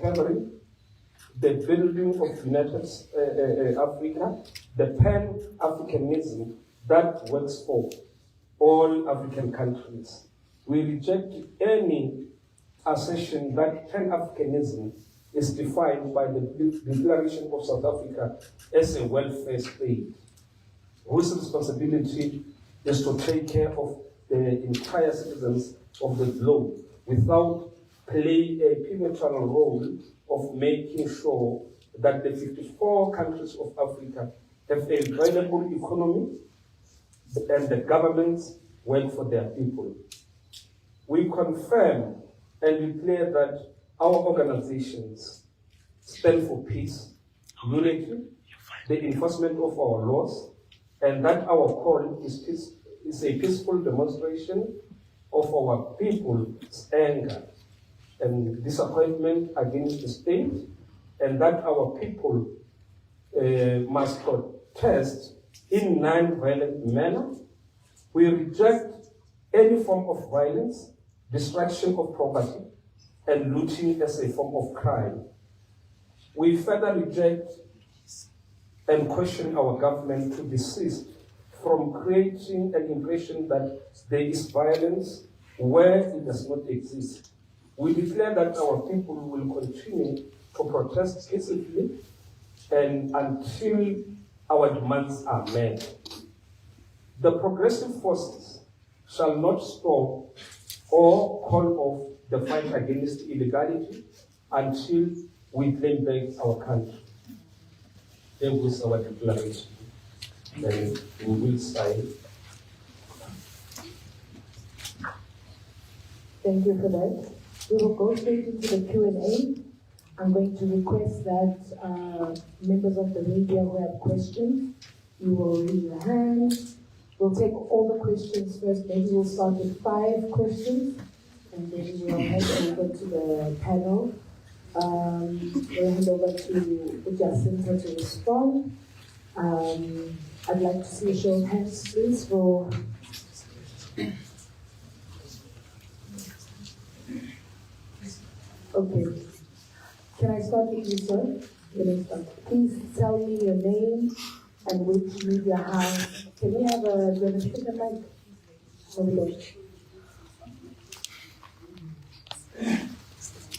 recovery, the building of United Africa, the Pan-Africanism that works for all African countries. We reject any assertion that Pan-Africanism is defined by the Declaration of South Africa as a welfare state, whose responsibility is to take care of the entire citizens of the globe without play a pivotal role of making sure that the 54 countries of Africa have a viable economy and the governments work for their people. We confirm and declare that our organizations stand for peace, unity, the enforcement of our laws, and that our call is a peaceful demonstration of our people's anger and disappointment against the state, and that our people must protest in non-violent manner. We reject any form of violence, destruction of property, and looting as a form of crime. We further reject and question our government to desist from creating an impression that there is violence where it does not exist. We declare that our people will continue to protest peacefully and until our demands are met. The progressive forces shall not stop or call off the fight against illegality until we claim back our country. That was our declaration. Then we will sign. Thank you for that. We will go straight into the Q&A. I'm going to request that members of the media who have questions, you will raise your hand. We'll take all the questions first. Maybe we'll start with 5 questions, and then we'll head over to the panel. We'll hand over to Jacinta to respond. I'd like to see a show of hands, please, for... Okay. Can I start with you, sir? Please tell me your name and which media house. Can we have a demonstration mic?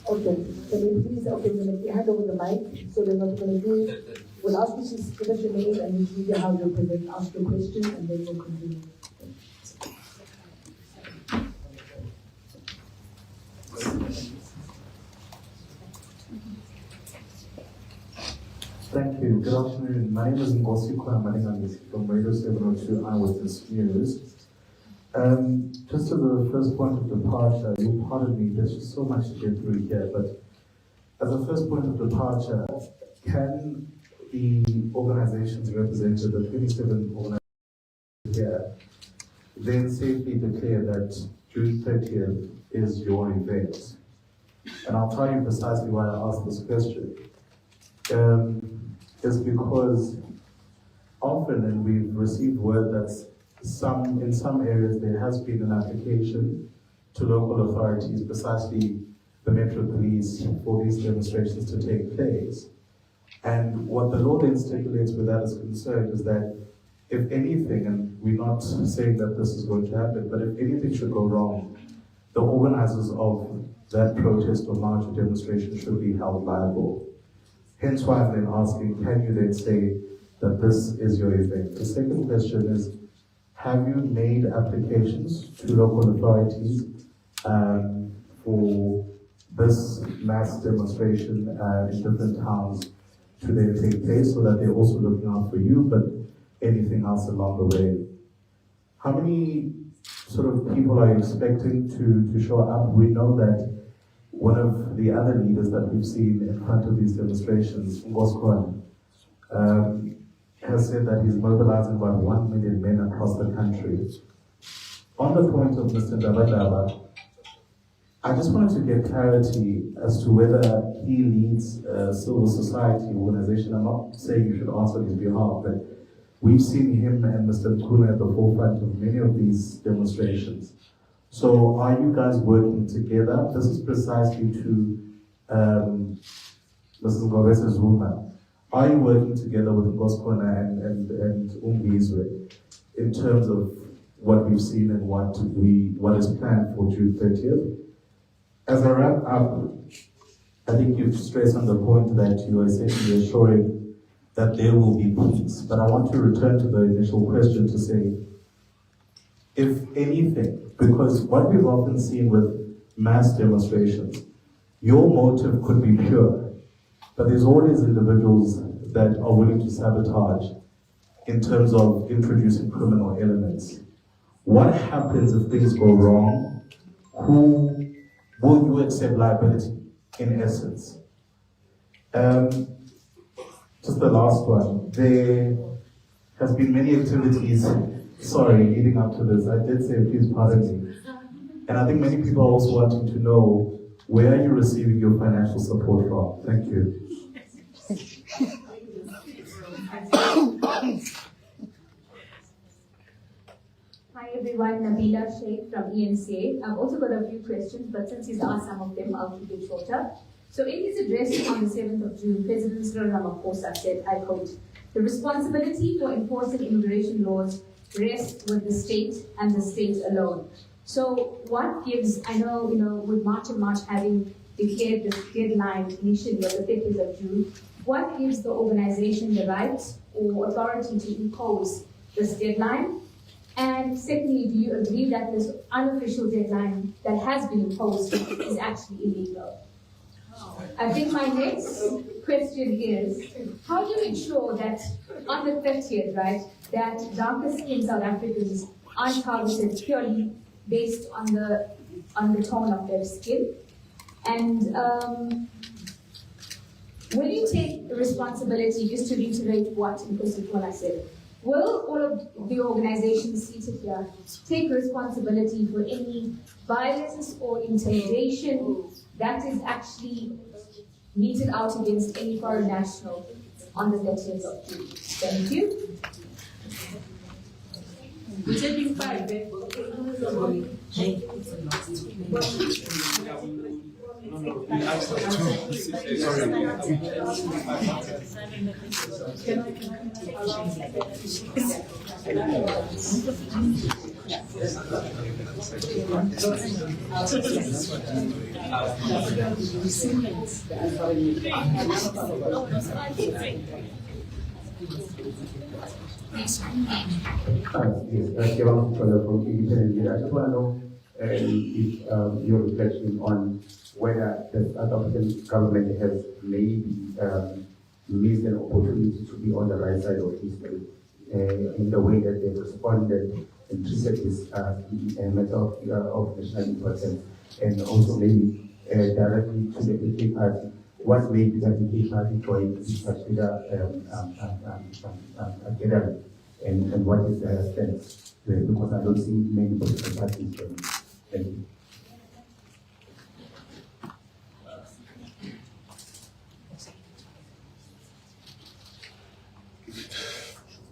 Okay. Can we please, okay, we're going to hand over the mic. So then what we're going to do, we'll ask you to give us your name and which media house you present, ask your question, and then we'll continue. Thank you. Good afternoon. My name is Ngosi Kwamalinga from Radio 702 Eyewitness News. Just to the first point of departure, you pardon me, there's just so much to get through here, but as a first point of departure, can the organizations represented, the 27 organizations here, then safely declare that June 30th is your event? And I'll tell you precisely why I asked this question. Is because often, and we've received word that in some areas there has been an application to local authorities, precisely the Metro Police, for these demonstrations to take place. And what the law then stipulates where that is concerned is that if anything, and we're not saying that this is going to happen, but if anything should go wrong, the organizers of that protest or march or demonstration should be held liable. Hence why I'm then asking, can you then say that this is your event? The second question is, have you made applications to local authorities for this mass demonstration in different towns to then take place so that they're also looking out for you, but anything else along the way? How many sort of people are you expecting to show up? We know that one of the other leaders that we've seen in front of these demonstrations, Ngoskwan, has said that he's mobilizing about 1 million men across the country. On the point of Mr. Dabadaba, I just wanted to get clarity as to whether he leads a civil society organization. I'm not saying you should answer on his behalf, but we've seen him and Mr. Nkuna at the forefront of many of these demonstrations. So are you guys working together? This is precisely to Mrs. Ngobese Zuma, are you working together with Ngoskona and Umbizwe in terms of what we've seen and what is planned for June 30th? As I wrap up, I think you've stressed on the point that you are essentially assuring that there will be peace. But I want to return to the initial question to say, if anything, because what we've often seen with mass demonstrations, your motive could be pure, but there's always individuals that are willing to sabotage in terms of introducing criminal elements. What happens if things go wrong? Who will you accept liability, in essence? Just the last one. There has been many activities, leading up to this. I did say, please pardon me. And I think many people are also wanting to know, where are you receiving your financial support from? Thank you. Hi everyone, Nabila Sheikh from ENCA. I've also got a few questions, but since he's asked some of them, I'll keep it shorter. So in his address on the 7th of June, President Cyril Ramaphosa said, I quote, "The responsibility for enforcing immigration laws rests with the state and the state alone." So what gives, I know, with March and March having declared this deadline initially on the 30th of June, what gives the organization the right or authority to impose this deadline? And secondly, do you agree that this unofficial deadline that has been imposed is actually illegal? I think my next question is, how do you ensure that on the 30th, right, that darker-skinned South Africans aren't targeted purely based on the tone of their skin? And will you take responsibility, just to reiterate what Nkosikola said, will all of the organizations seated here take responsibility for any violence or intimidation that is actually meted out against any foreign national on the 30th of June? Thank you. We're taking 5, eh? Yes, Kevin from Independent Media. I just want to know if your reflection on whether the South African government has maybe missed an opportunity to be on the right side of history in the way that they responded and treated this a matter of national importance, and also maybe directly to the AK party. What made the AK party join this particular gathering, and what is their stance? Because I don't see many political parties joining. Thank you.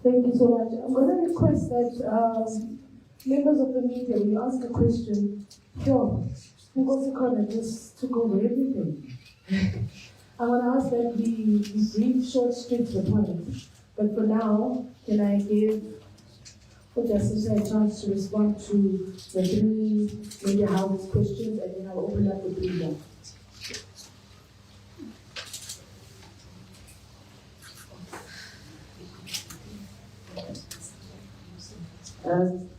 Thank you so much. I'm going to request that members of the media, when you ask a question, sure, who goes to corner just took over everything. I want to ask that we brief, short, straight to the point. But for now, can I give Justice a chance to respond to the 3 media house questions, and then I'll open up the 3 more.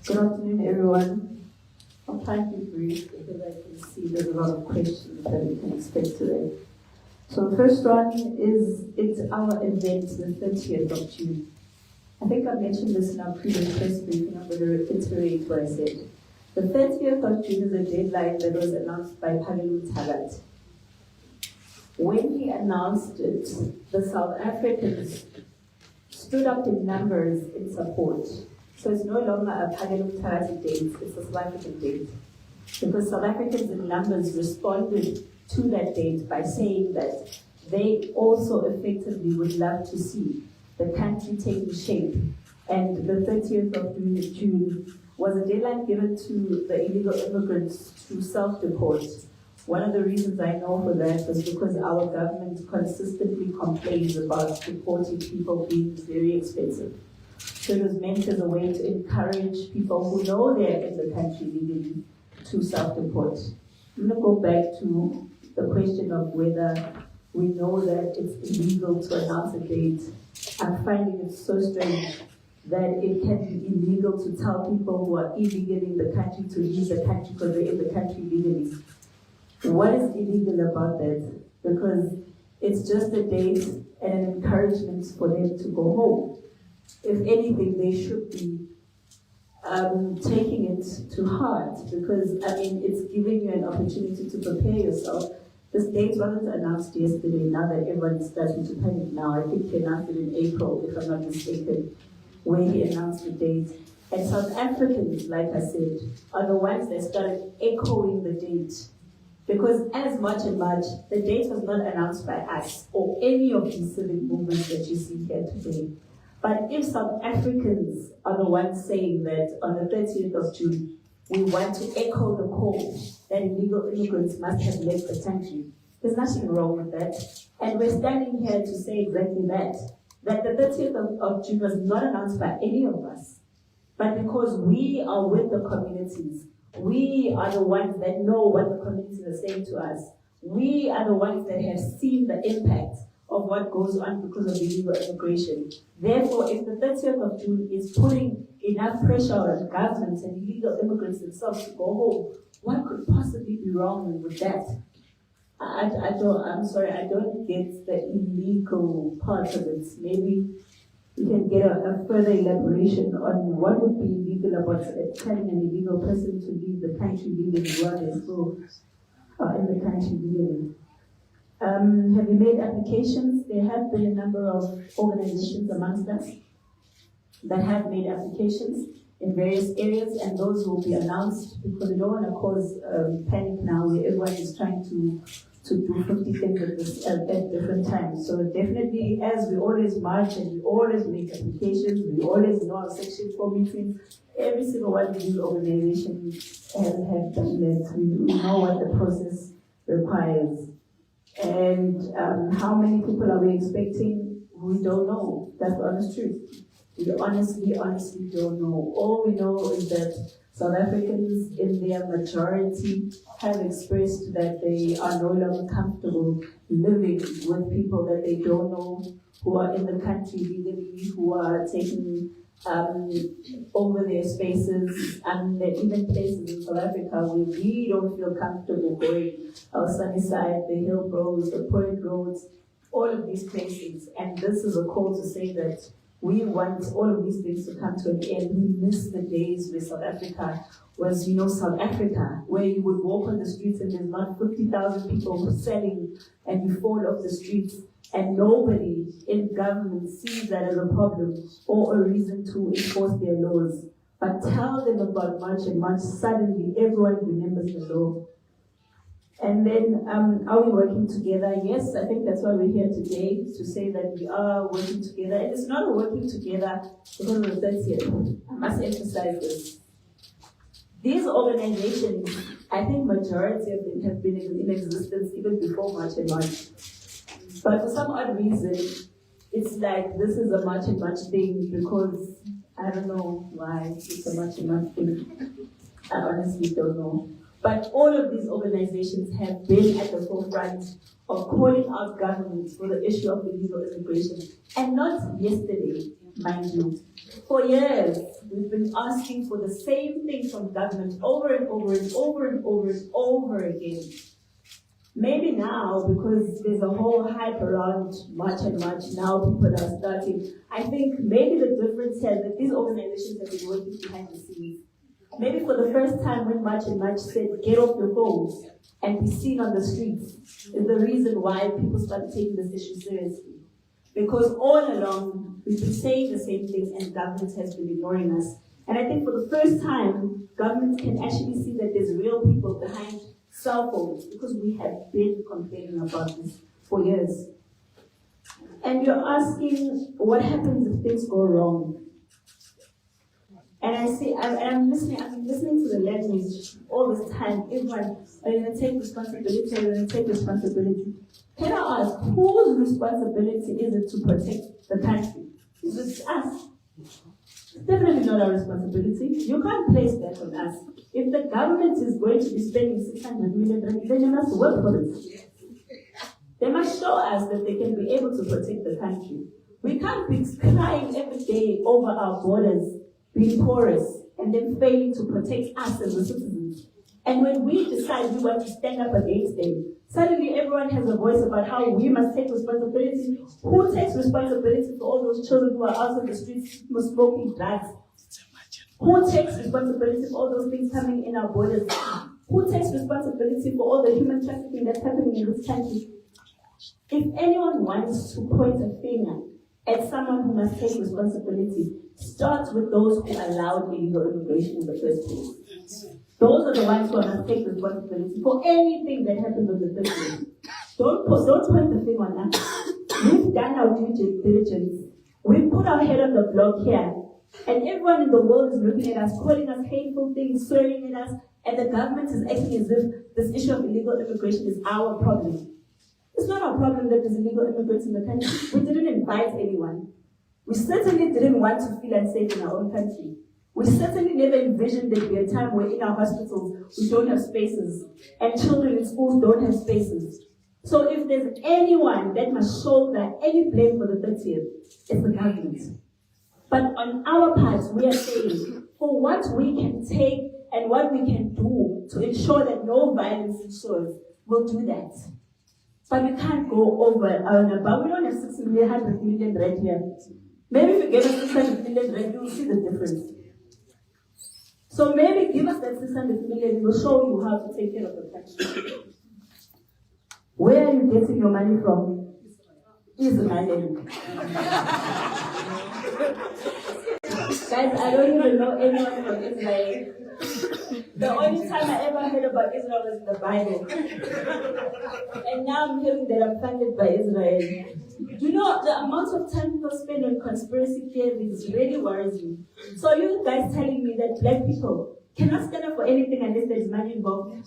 Good afternoon, everyone. I'll try to be brief because I can see there's a lot of questions that we can expect today. So the first one is, it's our event, the 30th of June. I think I mentioned this in our previous press briefing. I'm going to reiterate what I said. The 30th of June is a deadline that was announced by Phakelo Tabat. When he announced it, the South Africans stood up in numbers in support. So it's no longer a Phakelo Tabat date, it's a South African date. Because South Africans in numbers responded to that date by saying that they also effectively would love to see the country taking shape. And the 30th of June was a deadline given to the illegal immigrants to self-deport One of the reasons I know for that was because our government consistently complains about deporting people being very expensive. So it was meant as a way to encourage people who know they're in the country legally to self-deport. I'm going to go back to the question of whether we know that it's illegal to announce a date. I'm finding it so strange that it can be illegal to tell people who are illegally in the country to leave the country because they're in the country legally. What is illegal about that? Because it's just a date and an encouragement for them to go home. If anything, they should be taking it to heart because, I mean, it's giving you an opportunity to prepare yourself. This date wasn't announced yesterday, now that everyone is starting to panic now. I think he announced it in April, if I'm not mistaken, where he announced the date. And South Africans, like I said, are the ones that started echoing the date. Because as much, the date was not announced by us or any of these civic movements that you see here today. But if South Africans are the ones saying that on the 30th of June, we want to echo the call that illegal immigrants must have left the country, there's nothing wrong with that. And we're standing here to say exactly that the 30th of June was not announced by any of us, but because we are with the communities. We are the ones that know what the communities are saying to us. We are the ones that have seen the impact of what goes on because of illegal immigration. Therefore, if the 30th of June is putting enough pressure on governments and illegal immigrants themselves to go home, what could possibly be wrong with that? I'm sorry, I don't get the illegal part of it. Maybe we can get a further elaboration on what would be illegal about telling an illegal person to leave the country legally while they're still in the country legally. Have you made applications? There have been a number of organizations amongst us that have made applications in various areas, and those will be announced because we don't want to cause panic now where everyone is trying to do 50 things at different times. So definitely, as we always march and we always make applications, we always know our Section 4 meetings, every single one of these organizations have done that. We know what the process requires. And how many people are we expecting? We don't know. That's the honest truth. We honestly don't know. All we know is that South Africans in their majority have expressed that they are no longer comfortable living with people that they don't know, who are in the country legally, who are taking over their spaces, and even places in South Africa where we don't feel comfortable going, our Sunnyside, the Hill Roads, the Point Roads, all of these places. And this is a call to say that we want all of these things to come to an end. We miss the days where South Africa was, South Africa, where you would walk on the streets and there's not 50,000 people selling and you fall off the streets and nobody in government sees that as a problem or a reason to enforce their laws. But tell them about March and March, suddenly everyone remembers the law. And then, are we working together? Yes, I think that's why we're here today, to say that we are working together. And it's not a working together because of the 30th. I must emphasize this. These organizations, I think majority of them have been in existence even before March and March. But for some odd reason, it's like this is a March and March thing because I don't know why it's a March and March thing. I honestly don't know. But all of these organizations have been at the forefront of calling out governments for the issue of illegal immigration. And not yesterday, mind you. For years, we've been asking for the same thing from government over and over and over and over and over again. Maybe now, because there's a whole hype around March and March, now people are starting. I think maybe the difference here is that these organizations have been working behind the scenes. Maybe for the first time when March and March said, get off your phones and be seen on the streets, is the reason why people started taking this issue seriously. Because all along, we've been saying the same things and government has been ignoring us. And I think for the first time, government can actually see that there's real people behind cell phones, because we have been complaining about this for years. And you're asking, what happens if things go wrong? And I'm listening to the language all this time. Everyone, are you going to take responsibility? Are you going to take responsibility? Can I ask, whose responsibility is it to protect the country? Is it us? It's definitely not our responsibility. You can't place that on us. If the government is going to be spending 600 million, then they must work for it. They must show us that they can be able to protect the country. We can't be crying every day over our borders, being porous, and then failing to protect us as the citizens. And when we decide we want to stand up against them, suddenly everyone has a voice about how we must take responsibility. Who takes responsibility for all those children who are out on the streets smoking drugs? Who takes responsibility for all those things coming in our borders? Who takes responsibility for all the human trafficking that's happening in this country? If anyone wants to point a finger at someone who must take responsibility, start with those who allowed illegal immigration in the first place. Those are the ones who must take responsibility for anything that happens in the first place. Don't point the finger on us. We've done our due diligence. We've put our head on the block here. And everyone in the world is looking at us, calling us hateful things, swearing at us, and the government is acting as if this issue of illegal immigration is our problem. It's not our problem that there's illegal immigrants in the country. We didn't invite anyone. We certainly didn't want to feel unsafe in our own country. We certainly never envisioned there'd be a time where in our hospitals we don't have spaces and children in schools don't have spaces. So if there's anyone that must shoulder any blame for the 30th, it's the government. But on our part, we are saying, for what we can take and what we can do to ensure that no violence ensures, we'll do that. But we can't go over and above. We don't have 6 million, 100 million right here. Maybe if you give us 600 million right, you'll see the difference. So maybe give us that 600 million, we'll show you how to take care of the country. Where are you getting your money from? Israel. Guys, I don't even know anyone from Israel. The only time I ever heard about Israel was in the Bible. And now I'm hearing that I'm funded by Israel. Do you know the amount of time people spend on conspiracy theories really worries me. So you guys telling me that black people cannot stand up for anything unless there's money involved?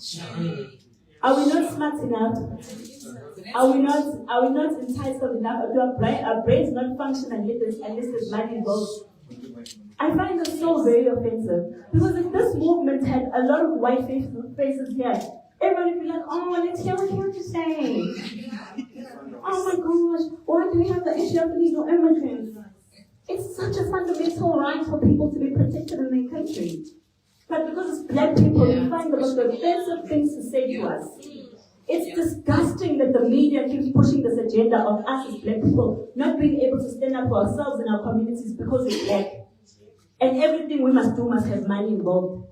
Are we not smart enough? Are we not entitled enough? Do our brains not function unless there's money involved? I find this so very offensive. Because if this movement had a lot of white faces here, everybody would be like, oh, let's hear what you have to say. Oh my gosh, why do we have the issue of illegal immigrants? It's such a fundamental right for people to be protected in their country. But because it's black people, we find the most offensive things to say to us. It's disgusting that the media keeps pushing this agenda of us as black people not being able to stand up for ourselves in our communities because we're black. And everything we must do must have money involved.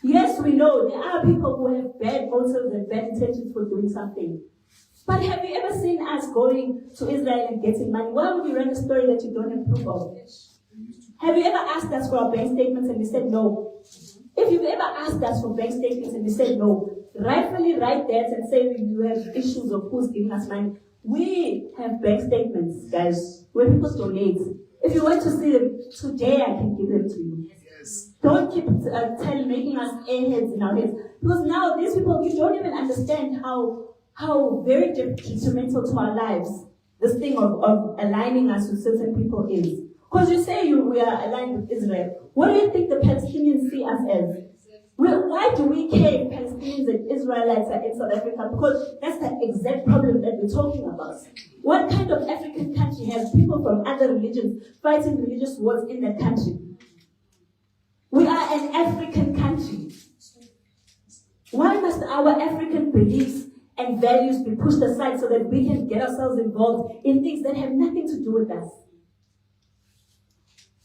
Yes, we know there are people who have bad motives and bad intentions for doing something. But have you ever seen us going to Israel and getting money? Why would you run a story that you don't have proof of? Have you ever asked us for our bank statements and we said no? If you've ever asked us for bank statements and we said no, rightfully write that and say you have issues of who's giving us money. We have bank statements, guys, where people donate. If you want to see them today, I can give them to you. Yes. Don't keep making us airheads in our heads. Because now these people, you don't even understand how very detrimental to our lives this thing of aligning us with certain people is. Because you say we are aligned with Israel. What do you think the Palestinians see us as? Why do we care if Palestinians and Israelites are in South Africa? Because that's the exact problem that we're talking about. What kind of African country has people from other religions fighting religious wars in that country? We are an African country. Why must our African beliefs and values be pushed aside so that we can get ourselves involved in things that have nothing to do with us?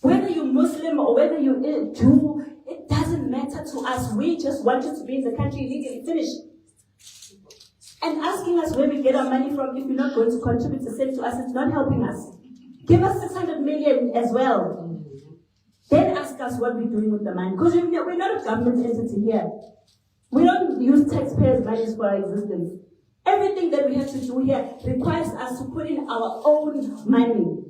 Whether you're Muslim or whether you're Jew, it doesn't matter to us. We just want you to be in the country illegally. Finish. And asking us where we get our money from if you're not going to contribute to send to us, it's not helping us. Give us 600 million as well. Then ask us what we're doing with the money. Because we're not a government entity here. We don't use taxpayers' money for our existence. Everything that we have to do here requires us to put in our own money.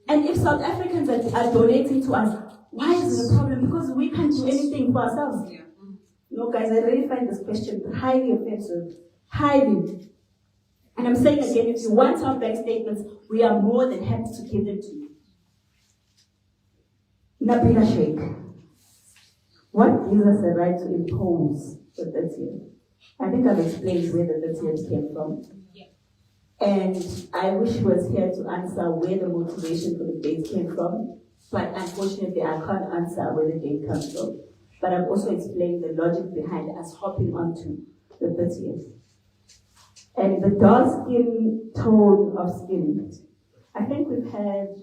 And if South Africans are donating to us, Why is it a problem? Because we can't do anything for ourselves. No, guys, I really find this question highly offensive. Highly. And I'm saying again, if you want our bank statements, we are more than happy to give them to you. Nabila Sheikh, what gives us the right to impose the 30th? I think I've explained where the 30th came from. And I wish he was here to answer where the motivation for the date came from. But unfortunately, I can't answer where the date comes from. But I've also explained the logic behind us hopping onto the 30th. And the dark skin tone of skin, I think we've had,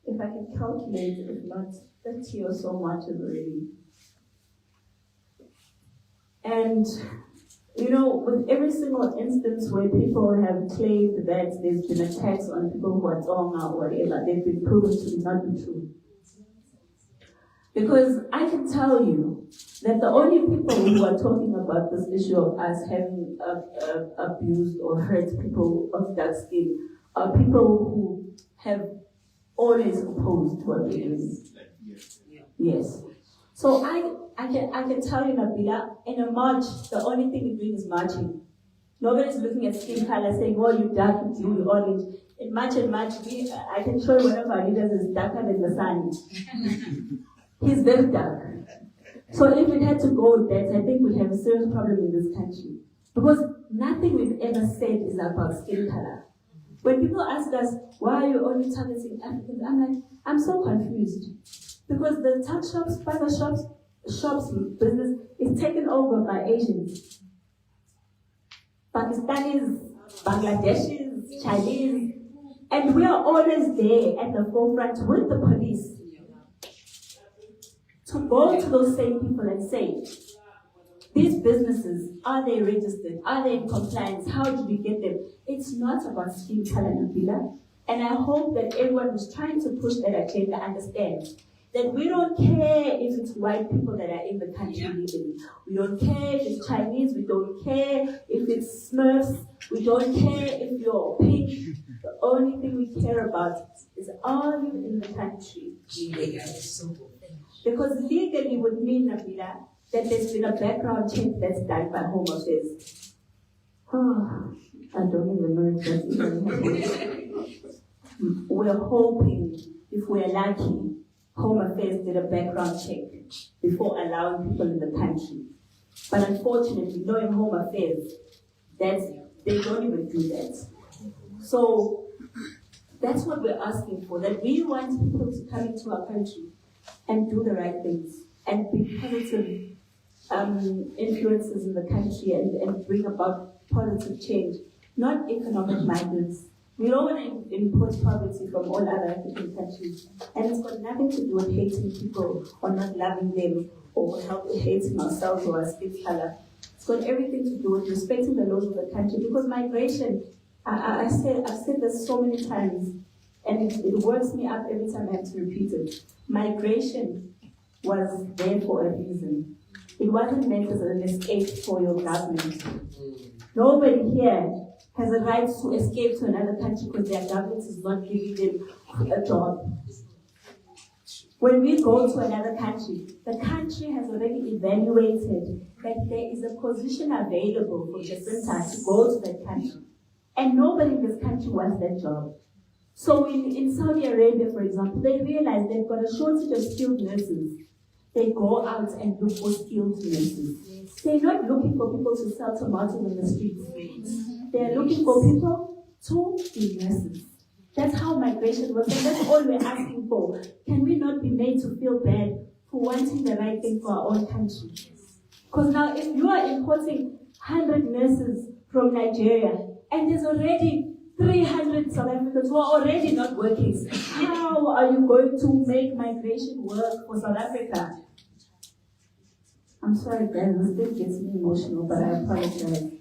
if I can calculate, if not 30 or so marches already. And, you know, with every single instance where people have claimed that there's been attacks on people who are Tonga or whatever, they've been proven to not be true. Because I can tell you that the only people who are talking about this issue of us having abused or hurt people of dark skin are people who have always opposed what we're doing. Yes. So I can tell you, Nabila, in a march, the only thing we're doing is marching. Nobody's looking at skin color saying, oh, you're dark, you're orange. In march, I can show you one of our leaders is darker than the sun. He's very dark. So if we had to go with that, I think we'd have a serious problem in this country. Because nothing we've ever said is about skin color. When people ask us, why are you only targeting Africans? I'm like, I'm so confused. Because the tuck shops, fiber shops business is taken over by Asians. Pakistanis, Bangladeshis, Chinese. And we are always there at the forefront with the police. To go to those same people and say, these businesses, are they registered? Are they in compliance? How do we get them? It's not about skin color, Nabila. And I hope that everyone who's trying to push that agenda understands that we don't care if it's white people that are in the country legally. We don't care if it's Chinese. We don't care if it's Smurfs. We don't care if you're pink. The only thing we care about is, are you in the country legally? Because legally would mean, Nabila, that there's been a background check that's done by Home Affairs. Oh, I don't even know if that's even happening. We're hoping, if we're lucky, Home Affairs did a background check before allowing people in the country. But unfortunately, knowing Home Affairs, they don't even do that. So that's what we're asking for, that we want people to come into our country and do the right things and be positive influences in the country and bring about positive change, not economic migrants. We don't want to import poverty from all other African countries, and it's got nothing to do with hating people or not loving them or hating ourselves or our skin color. It's got everything to do with respecting the laws of the country, because migration, I've said this so many times, and it works me up every time I have to repeat it. Migration was there for a reason. It wasn't meant as an escape for your government. Nobody here has a right to escape to another country because their government is not giving them a job. When we go to another country, the country has already evaluated that there is a position available for Jacinta to go to that country. And nobody in this country wants that job. So in Saudi Arabia, for example, they realize they've got a shortage of skilled nurses. They go out and look for skilled nurses. They're not looking for people to sell tomatoes in the streets. They're looking for people to be nurses. That's how migration works, and that's all we're asking for. Can we not be made to feel bad for wanting the right thing for our own country? Because now if you are importing 100 nurses from Nigeria, and there's already 300 South Africans who are already not working, how are you going to make migration work for South Africa? I'm sorry guys, this thing gets me emotional, but I apologize.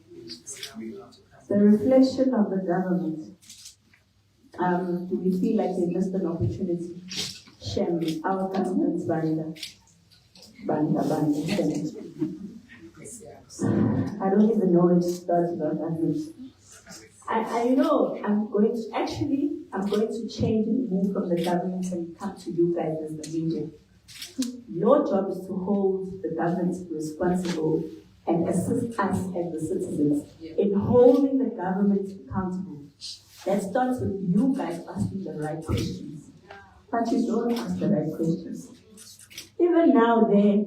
The reflection of the government. Do we feel like we missed an opportunity? Shame, our government's banda. I don't even know where to start about that. I know I'm going to, actually, I'm going to change and move from the government and come to you guys as the media. Your job is to hold the government responsible and assist us as the citizens in holding the government accountable. That starts with you guys asking the right questions. But you don't ask the right questions. Even now there,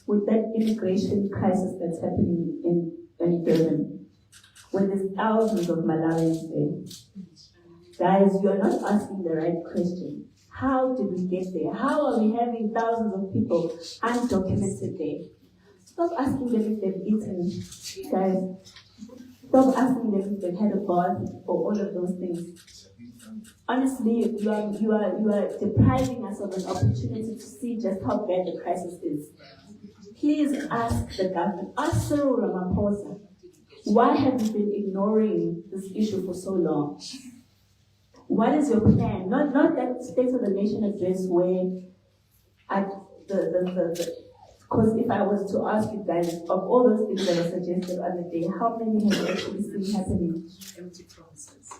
with that immigration crisis that's happening in Durban, when there's thousands of Malawians there, guys, you're not asking the right question. How did we get there? How are we having thousands of people undocumented there? Stop asking them if they've eaten, guys. Stop asking them if they've had a bath or all of those things. Honestly, you are depriving us of an opportunity to see just how bad the crisis is. Please ask the government, ask Cyril Ramaphosa, why have you been ignoring this issue for so long? What is your plan? Not that State of the Nation address where because if I was to ask you guys, of all those things that were suggested on the day, how many have actually seen happening? Empty promises.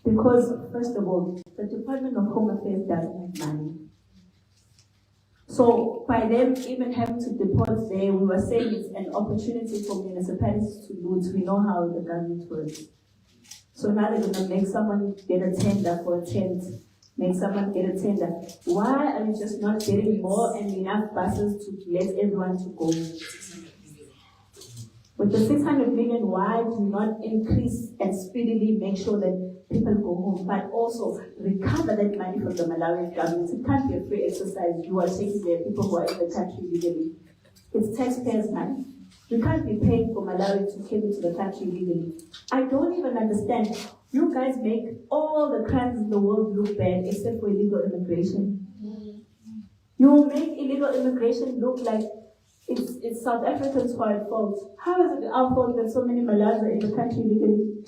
Because, first of all, the Department of Home Affairs doesn't have money. So, by them even having to deport there, we were saying it's an opportunity for municipalities to loot. We know how the government works. So now they're going to make someone get a tender for a tent, make someone get a tender. Why are we just not getting more and enough buses to let everyone to go? With the 600 million, why do you not increase and speedily make sure that people go home, but also recover that money from the Malawian government? It can't be a free exercise. You are taking the people who are in the country legally. It's taxpayers' money. You can't be paying for Malawi to come into the country legally. I don't even understand. You guys make all the crimes in the world look bad except for illegal immigration. You make illegal immigration look like it's South Africans who are at fault. How is it our fault that so many Malawians are in the country legally?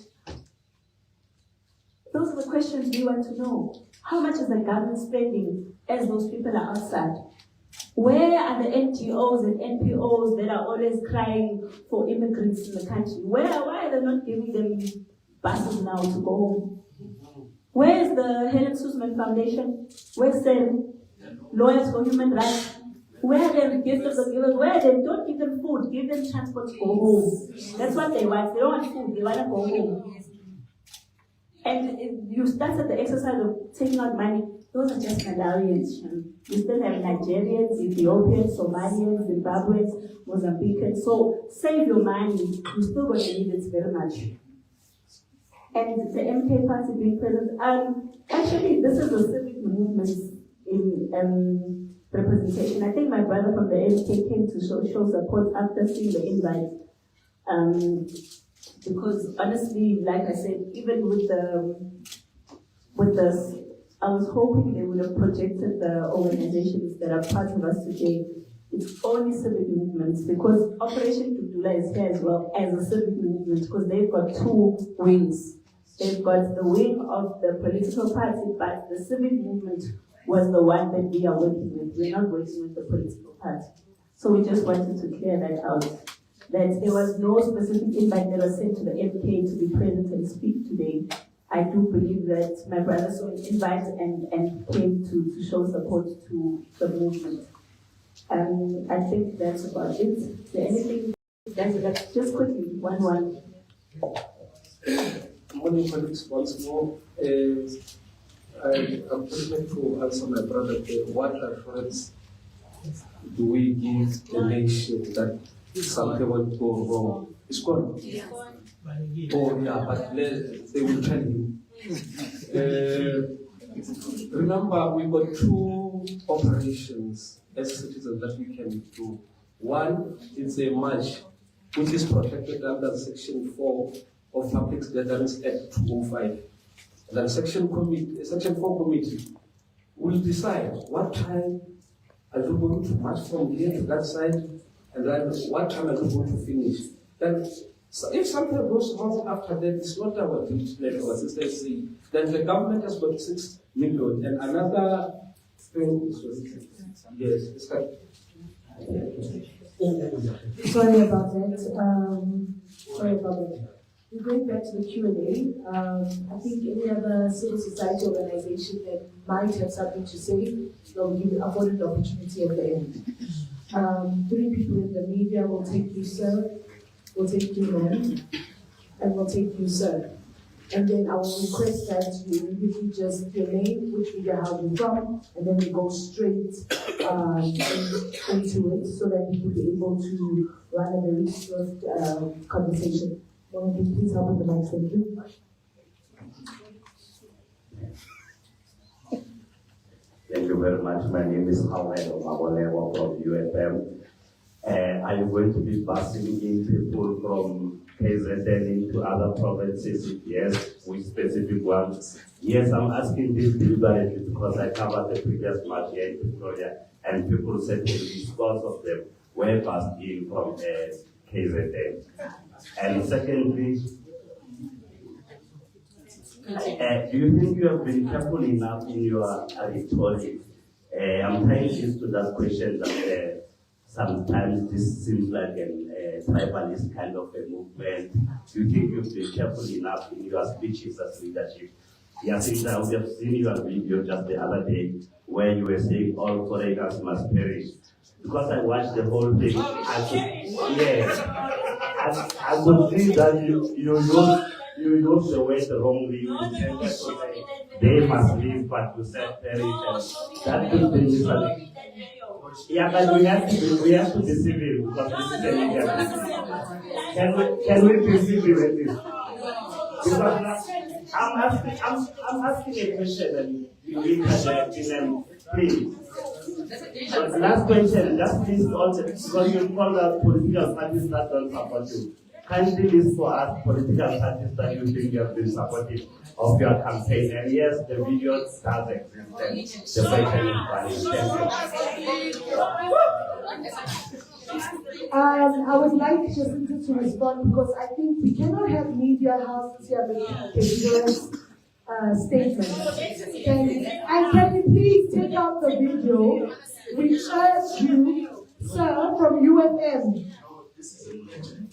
Those are the questions we want to know. How much is the government spending as those people are outside? Where are the NGOs and NPOs that are always crying for immigrants in the country? Why are they not giving them buses now to go home? Where is the Helen Suzman Foundation? Where's the Lawyers for Human Rights? Where are the gifts of the givers? Where are they? Don't give them food, give them transport to go home. That's what they want. They don't want food, they want to go home. And you started the exercise of taking out money. Those are just Malawians. You still have Nigerians, Ethiopians, Somalians, Zimbabweans, Mozambicans. So save your money. You're still going to need it very much. And the MK party being present. Actually, this is a civic movement in representation. I think my brother from the MK came to show support after seeing the invite. Because honestly, like I said, even with the I was hoping they would have projected the organizations that are part of us today. It's only civic movements, because Operation Dudula is here as well as a civic movement, because they've got two wings. They've got the wing of the political party, but the civic movement was the one that we are working with. We're not working with the political party. So we just wanted to clear that out. That there was no specific invite that was sent to the MK to be present and speak today. I do believe that my brother saw an invite and came to show support to the movement. I think that's about it. Is there anything that's just quickly, one. Morning, colleagues, once more. I'm prepared to answer my brother. What assurance do we give the nation that something won't go wrong? It's gone. Oh yeah, but they will tell you. Remember, we've got two operations as citizens that we can do. One is a march, which is protected under Section 4 of Public Gatherings Act 205. And then Section 4 committee will decide what time are you going to march from here to that side, and then what time are you going to finish. Then, so if something goes wrong after that, it's not our duty, like our sisters say. Then the government has got 6 million, and another thing is, yes, it's like, Sorry about that. We're going back to the Q&A. I think any other civil society organization that might have something to say, they'll give you afforded opportunity at the end. 3 people in the media will take you, sir, will take you, ma'am, and will take you, sir. And then I will request that you immediately just your name, which media house you're from, and then we go straight into it so that we will be able to run a very swift conversation. Can you please help with the mic? Thank you. Thank you very much. My name is Howard Omabolewa from UFM. I'm going to be busing in people from KZN into other provinces. Yes, with specific ones. Yes, I'm asking this deliberately because I covered the previous march here in Victoria, and people said because of them were passed in from KZN. And secondly, do you think you have been careful enough in your rhetoric? I'm trying to that question that sometimes this seems like a tribalist kind of a movement. Do you think you've been careful enough in your speeches as leadership? Yes, we have seen your video just the other day where you were saying all foreigners must perish. Because I watched the whole thing, I could see that you used the word wrongly. You intended to say they must leave, but you said perish. And that could be misunderstood. Yeah, but we have to be civil because this is a media. Can we be civil with this? Because I'm asking a question and you need to please. Last question, just please also, because you call out political parties that don't support you. Kindly list for us political parties that you think you have been supportive of your campaign. And yes, the video does exist and the question is valid. I would like Jacinta to respond because I think we cannot have media houses here making a dangerous statement. Can you please take out the video? We urge you, sir, from UFM.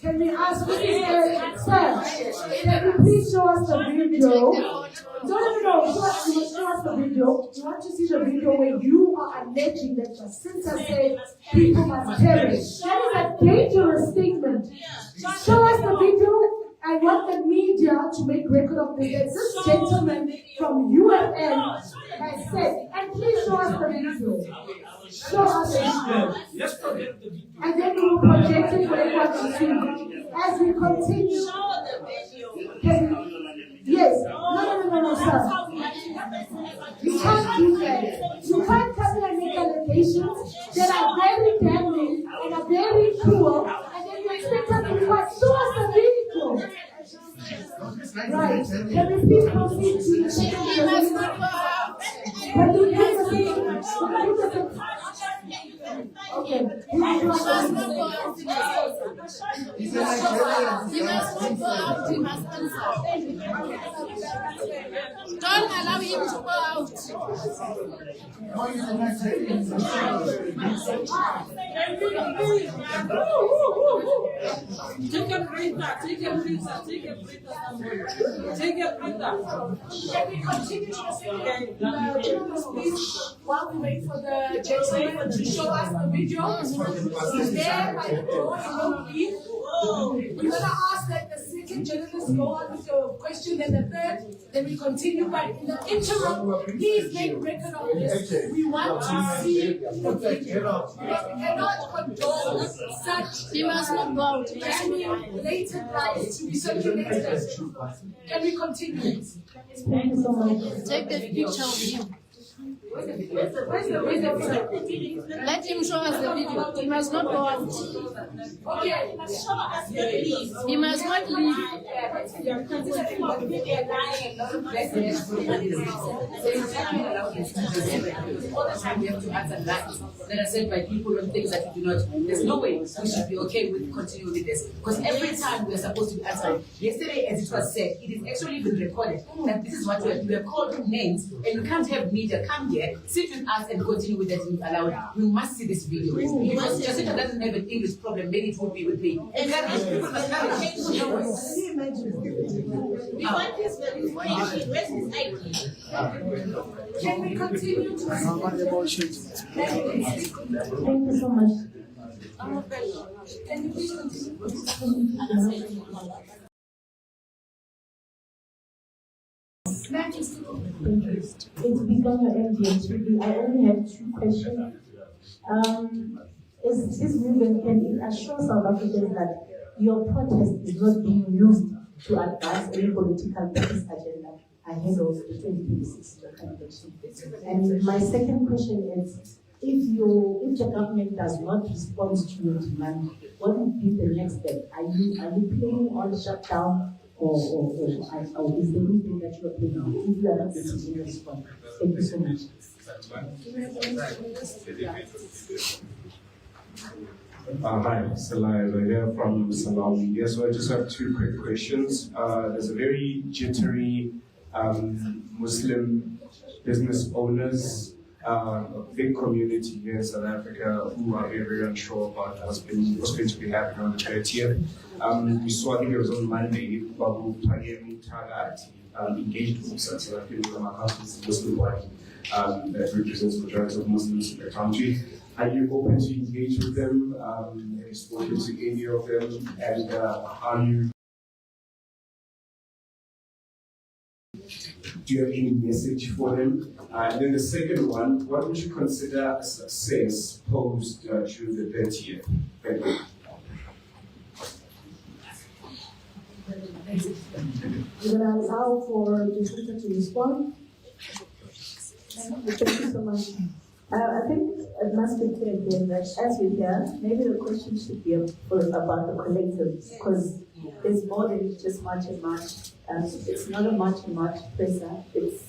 Can we ask Mr. Sir, can you please show us the video? No, you must show us the video. We want to see the video where you are alleging that Jacinta said people must perish. That is a dangerous statement. Show us the video. I want the media to make record of this. This gentleman from UFM has said, and please show us the video. Show us the video. And then we will project it for everyone to see. As we continue. Yes. No, sir. You can't do that. You can't come in and make allegations that are very damning and are very cruel, and then you expect us to fight. Show us the video. Right. Can we please proceed to the second question? Can you please okay. He must not go out. He must go out. He must answer. Don't allow him to go out. Take a breather. Can we continue to speech while we wait for the gentleman to show us the video? He's there by the door, he won't leave. We're going to ask that the second journalist go on with your question, then the third, then we continue. But in the interim, please make record of this. We want to see the video. We cannot condone such He must not go out. blatant lies to be circulated as truth. Can we continue? Thank you so much. Take the picture of him. Where's the video? Let him show us the video. He must not go out. Okay, he must show us the video. He must not leave. All the time we have to answer lies that are said by people on things that we do not. There's no way we should be okay with continuing with this. Because every time we are supposed to be answering. Yesterday, as it was said, it is actually been recorded that this is what we have called names, and you can't have media come here, sit with us and continue with that youth allowed. We must see this video. Because Jacinta doesn't have an English problem, then it would be with me. People must have a We want his verification. Where's his ID? Can we continue to Thank you so much. Can you please continue? It's become your MDH. I only have 2 questions. Is this movement can assure South Africans that your protest is not being used to advance any political purpose agenda ahead of the 2026 election? And my second question is, if the government does not respond to your demand, what would be the next step? Are you planning on shutdown? Or is there anything that you are planning on? If you are not going to respond, thank you so much. Hi, Salai here from Salawi. Yes, so I just have 2 quick questions. There's a very jittery Muslim business owners, a big community here in South Africa who are very, very unsure about what's going to be happening on the 30th. We saw, I think it was on Monday, Babu Payem Tagati engaged with South African Muslim party that represents the majority of Muslims in the country. Are you open to engage with them? Have you spoken to any of them? And do you have any message for them? And then the second one, what would you consider a success post June the 30th? Thank you. You're going to allow for Jacinta to respond? Thank you so much. I think it must be clear again that as we hear, maybe the question should be about the collective, because it's more than just march and march. It's not a march and march presser, it's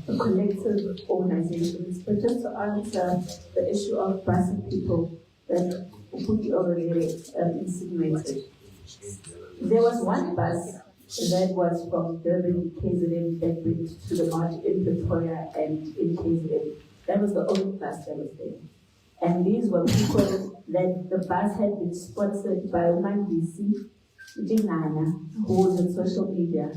a collective organization. But just to answer the issue of busing people that Uputi already insinuated, there was one bus that was from Durban, KZN, that went to the march in Pretoria and in KZN. That was the only bus that was there. And these were people that the bus had been sponsored by Oman DC, Dinana, who was on social media.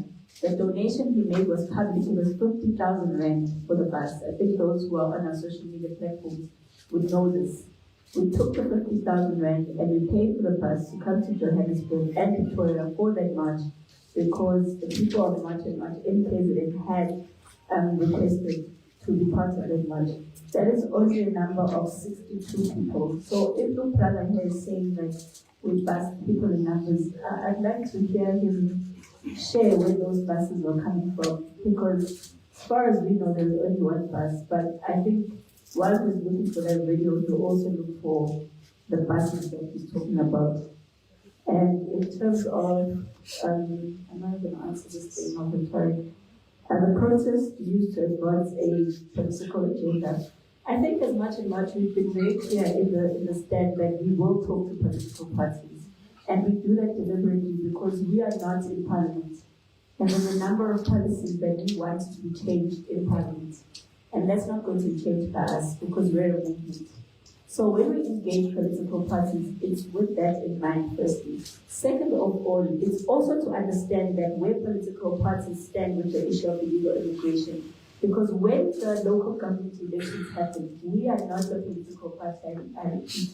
The donation he made was public. It was 50,000 rand for the bus. I think those who are on our social media platforms would know this. We took the 50,000 rand and we paid for the bus to come to Johannesburg and Victoria for that march, because the people of the march in KZN had requested to be part of that march. That is only a number of 62 people. So if the brother here is saying that we bust people in numbers, I'd like to hear him share where those buses were coming from, because as far as we know, there's only one bus. But I think while he's looking for that video, he'll also look for the buses that he's talking about. And in terms of, I'm not going to answer this thing on the sorry. The protest used to advance a political agenda. I think as much we've been very clear in the stand that we will talk to political parties. And we do that deliberately because we are not in parliament. And there's a number of policies that we want to be changed in parliament. And that's not going to be changed by us because we're a movement. So when we engage political parties, it's with that in mind, firstly. Second of all, it's also to understand that where political parties stand with the issue of illegal immigration. Because when the local government elections happen, we are not a political party, I repeat.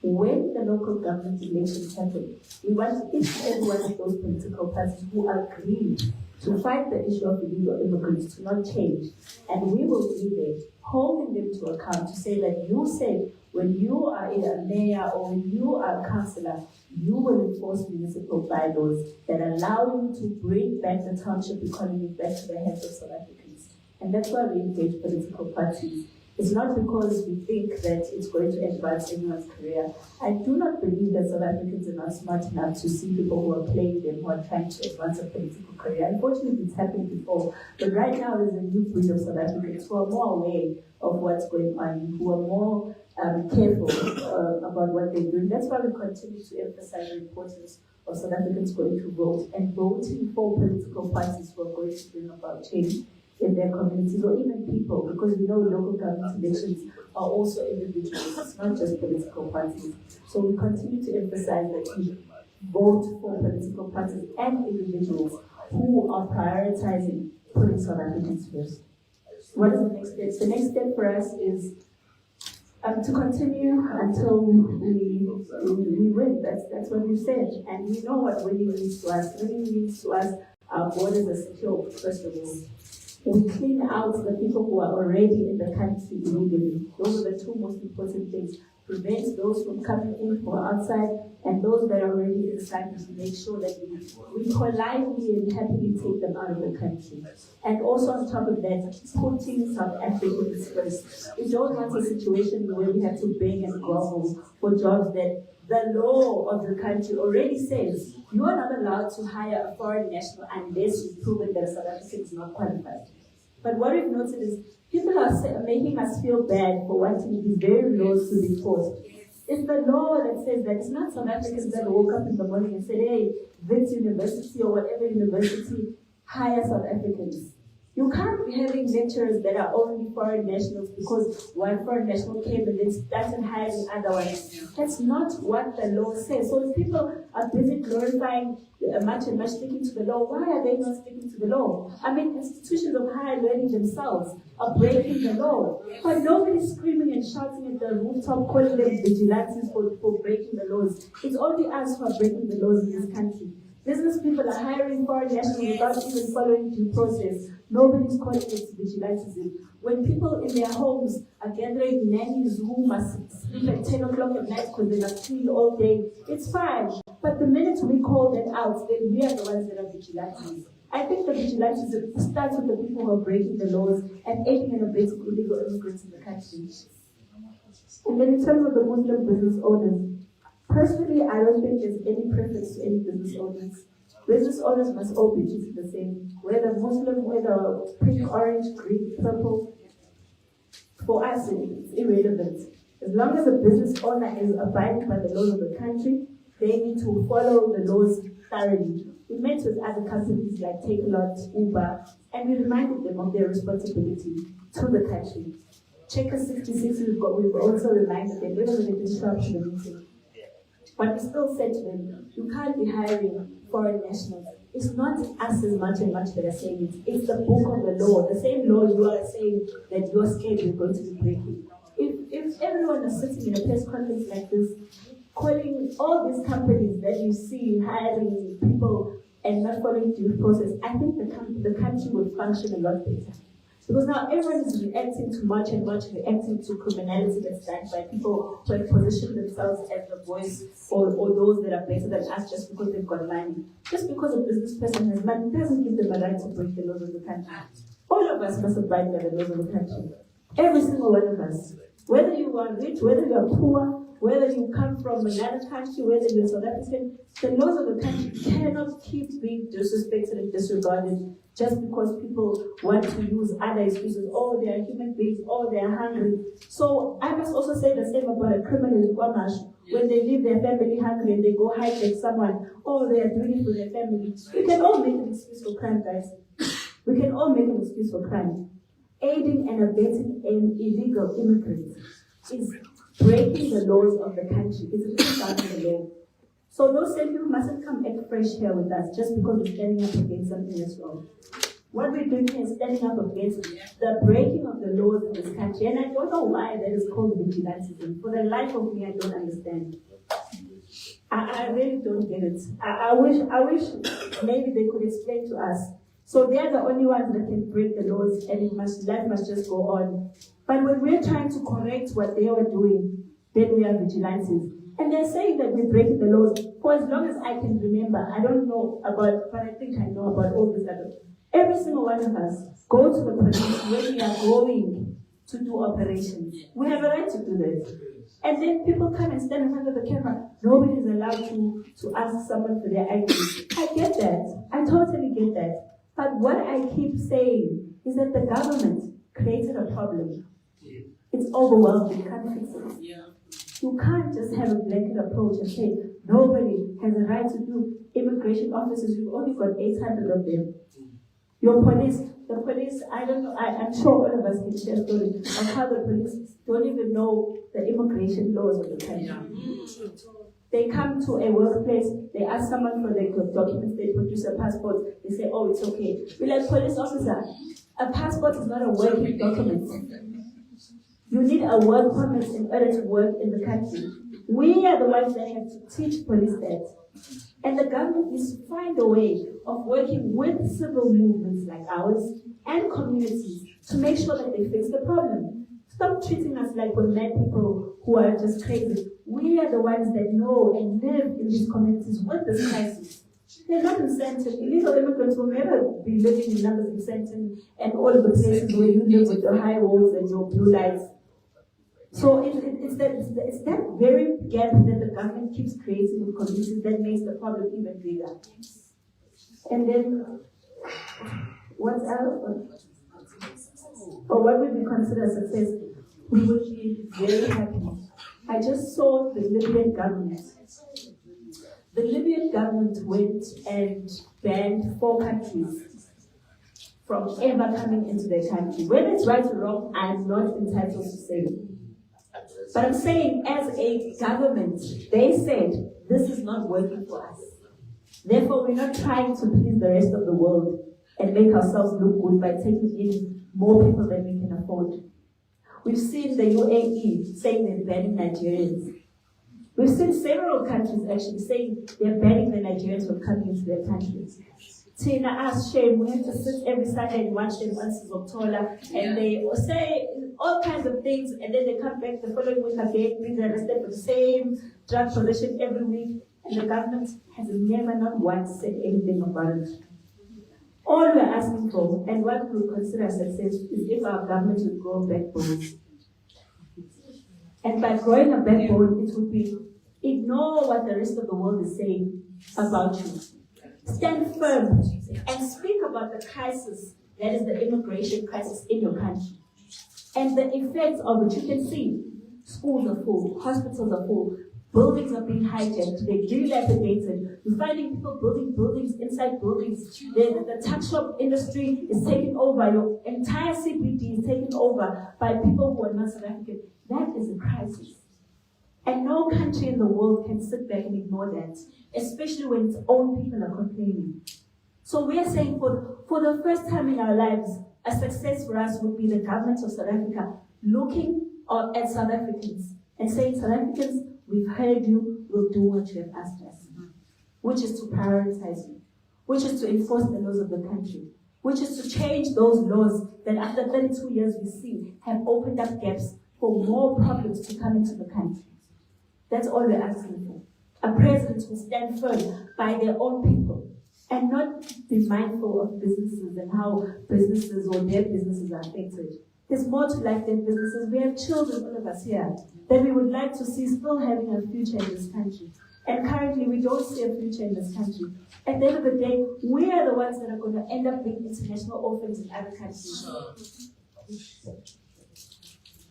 When the local government elections happen, we want each and every one of those political parties who agree to fight the issue of illegal immigrants to not change. And we will be there, holding them to account to say that you said when you are a mayor or when you are a councillor, you will enforce municipal bylaws that allow you to bring back the township economy back to the hands of South Africans. And that's why we engage political parties. It's not because we think that it's going to advance anyone's career. I do not believe that South Africans are not smart enough to see people who are playing them, who are trying to advance a political career. Unfortunately, it's happened before. But right now, there's a new breed of South Africans who are more aware of what's going on, who are more careful about what they're doing. That's why we continue to emphasize the importance of South Africans going to vote and voting for political parties who are going to bring about change in their communities, or even people, because we know local government elections are also individuals, it's not just political parties. So we continue to emphasize that we vote for political parties and individuals who are prioritizing putting South Africans first. What is the next step? The next step for us is to continue until we win. That's what we said. And we know what winning means to us. Winning means to us our borders are secure, first of all. We clean out the people who are already in the country illegally. Those are the two most important things. Prevent those from coming in from outside, and those that are already inside, to make sure that we politely and happily take them out of the country. And also on top of that, putting South Africans first. We don't want a situation where we have to beg and grovel for jobs that the law of the country already says you are not allowed to hire a foreign national unless you've proven that a South African is not qualified. But what we've noted is people are making us feel bad for wanting these very laws to be enforced. It's the law that says that. It's not South Africans that woke up in the morning and said, hey, this university or whatever university, hire South Africans. You can't be having lecturers that are only foreign nationals because one foreign national came and then started hiring other ones. That's not what the law says. So if people are busy glorifying much and much sticking to the law, why are they not sticking to the law? I mean, institutions of higher learning themselves are breaking the law. But nobody's screaming and shouting at the rooftop, calling them vigilantes for breaking the laws. It's only us who are breaking the laws in this country. Business people are hiring foreign nationals without even following due process. Nobody's calling it vigilantism. When people in their homes are gathering nannies who must sleep at 10 o'clock at night because they must clean all day, it's fine. But the minute we call them out, then we are the ones that are vigilantes. I think the vigilantism starts with the people who are breaking the laws and aiding and abetting illegal immigrants in the country. And then in terms of the Muslim business owners, personally, I don't think there's any preference to any business owners. Business owners must all be treated the same, whether Muslim, whether pink, orange, green, purple. For us, it's irrelevant. As long as a business owner is abiding by the laws of the country, they need to follow the laws thoroughly. We met with other companies like Takealot, Uber, and we reminded them of their responsibility to the country. Checker 66, we've also reminded them, even when they disrupt the meeting. But we still said to them, you can't be hiring foreign nationals. It's not us as much that are saying it. It's the book of the law. The same law you are saying that you're scared you're going to be breaking. If everyone is sitting in a press conference like this, calling all these companies that you see hiring people and not following due process, I think the country would function a lot better. Because now everyone is reacting to much and reacting to criminality that's done by people who have positioned themselves as the voice or those that are better than us just because they've got money. Just because a business person has money doesn't give them a right to break the laws of the country. All of us must abide by the laws of the country. Every single one of us. Whether you are rich, whether you are poor, whether you come from another country, whether you're South African, the laws of the country cannot keep being disrespected and disregarded just because people want to use other excuses. Oh, they are human beings. Oh, they are hungry. So I must also say the same about a criminal in Guamash. When they leave their family hungry and they go hijack someone, oh, they are doing it for their family. We can all make an excuse for crime, guys. We can all make an excuse for crime. Aiding and abetting an illegal immigrant is breaking the laws of the country. It's breaking the law. So those same people mustn't come act fresh here with us just because we're standing up against something that's wrong. What we're doing here is standing up against the breaking of the laws in this country. And I don't know why that is called vigilantism. For the life of me, I don't understand. I really don't get it. I wish maybe they could explain to us. So they are the only ones that can break the laws and life must just go on. But when we're trying to correct what they were doing, then we are vigilantes. And they're saying that we're breaking the laws for as long as I can remember. I don't know about, but I think I know about all this other. Every single one of us go to the police when we are going to do operations. We have a right to do that. And then people come and stand in front of the camera. Nobody is allowed to ask someone for their ID. I get that. I totally get that. But what I keep saying is that the government created a problem. It's overwhelming. You can't fix it. You can't just have a blanket approach and say nobody has a right to do immigration officers. We've only got 800 of them. Your police, the The police, I don't know, I'm sure all of us can share stories of how the police don't even know the immigration laws of the country. They come to a workplace, they ask someone for their documents, they produce a passport, they say, oh, it's okay. We're like, police officer, a passport is not a working document. You need a work permit in order to work in the country. We are the ones that have to teach police that. And the government needs to find a way of working with civil movements like ours and communities to make sure that they fix the problem. Stop treating us like we're mad people who are just crazy. We are the ones that know and live in these communities with this crisis. They're not in Sandton. Illegal immigrants will never be living in numbers in Sandton and all of the places where you live with your high walls and your blue lights. So it's that very gap that the government keeps creating in communities that makes the problem even bigger. And then, what else? Or what would we consider success? We would be very happy. I just saw the Libyan government. The Libyan government went and banned 4 countries from ever coming into their country. Whether it's right or wrong, I'm not entitled to say. But I'm saying, as a government, they said, this is not working for us. Therefore, we're not trying to please the rest of the world and make ourselves look good by taking in more people than we can afford. We've seen the UAE saying they're banning Nigerians. We've seen several countries actually saying they're banning the Nigerians from coming into their countries. Tina asked shame, we have to sit every Sunday and watch them on October, and they say all kinds of things, and then they come back the following week again, being arrested for the same drug possession every week, and the government has never, not once, said anything about it. All we're asking for, and what we would consider success, is if our government would grow backbones. And by growing a backbone, it would be ignore what the rest of the world is saying about you. Stand firm and speak about the crisis that is the immigration crisis in your country. And the effects of it, you can see. Schools are full, hospitals are full, buildings are being hijacked, they're dilapidated. You're finding people building buildings inside buildings. The tuck shop industry is taken over. Your entire CBD is taken over by people who are not South African. That is a crisis. And no country in the world can sit back and ignore that, especially when its own people are complaining. So we are saying for the first time in our lives, a success for us would be the government of South Africa looking at South Africans and saying, South Africans, we've heard you, we'll do what you have asked us, which is to prioritize you, which is to enforce the laws of the country, which is to change those laws that after 32 years we see have opened up gaps for more problems to come into the country. That's all we're asking for. A president who stand firm by their own people and not be mindful of businesses and how businesses or their businesses are affected. There's more to life than businesses. We have children, all of us here, that we would like to see still having a future in this country. And currently, we don't see a future in this country. At the end of the day, we are the ones that are going to end up being international orphans in other countries.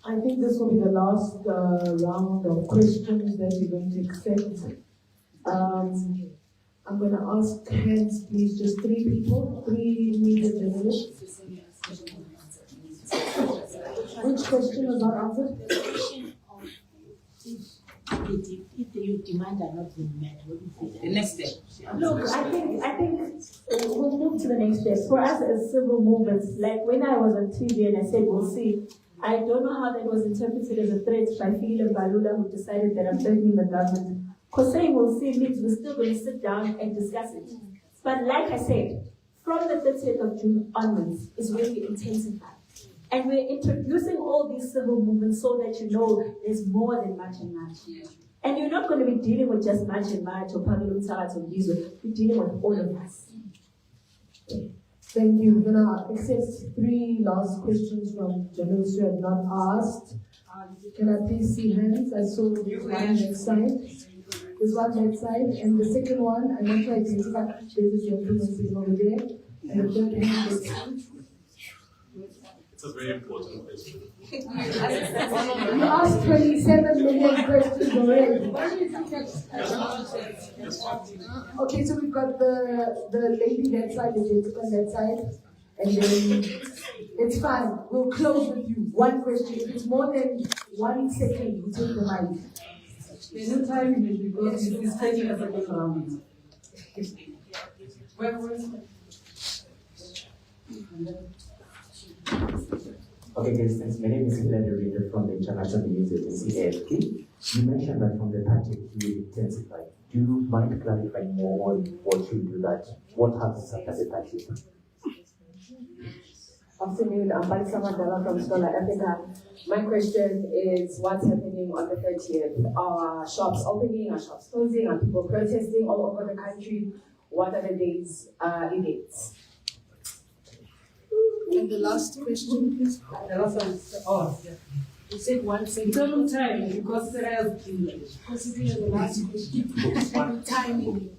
I think this will be the last round of questions that we're going to accept. I'm going to ask hands, please, just 3 people, 3 media journalists. Which question was not answered? If the demand are not being met, what is the next step? Look, I think we'll move to the next step. For us as civil movements, like when I was on TV and I said we'll see, I don't know how that was interpreted as a threat by Phil and Balula, who decided that I'm threatening the government. Because saying we'll see means we're still going to sit down and discuss it. But like I said, from the 30th of June onwards is when we intensify. And we're introducing all these civil movements so that you know there's more than March and March. And you're not going to be dealing with just March and March or Pavilion Tarat or Gizo. You're dealing with all of us. Thank you. We're going to accept 3 last questions from journalists who have not asked. Can I please see hands? I saw one that side. There's one that side. And the second one, I want to identify, there's a gentleman sitting over there. And the third hand is... It's a very important question. You asked 27 million questions already. Okay, so we've got the lady that side, the gentleman that side. and then it's fine. We'll close with you. One question. If it's more than 1 second, you take the mic. There's no time because it's taking us a bit around. Okay, guys, thanks. My name is Hilary Reader from the International News Agency, AFP. You mentioned that from the 30th you intensified. Do you mind clarifying more on what you do that? What happens after the 30th? Afternoon, I'm Balisa Mandela from Scholar Africa. My question is what's happening on the 30th? Are shops opening? Are shops closing? Are people protesting all over the country? What are the days' events? And the last question, please. The last one is, You said 1 second. total time because Considering the last question. Timing.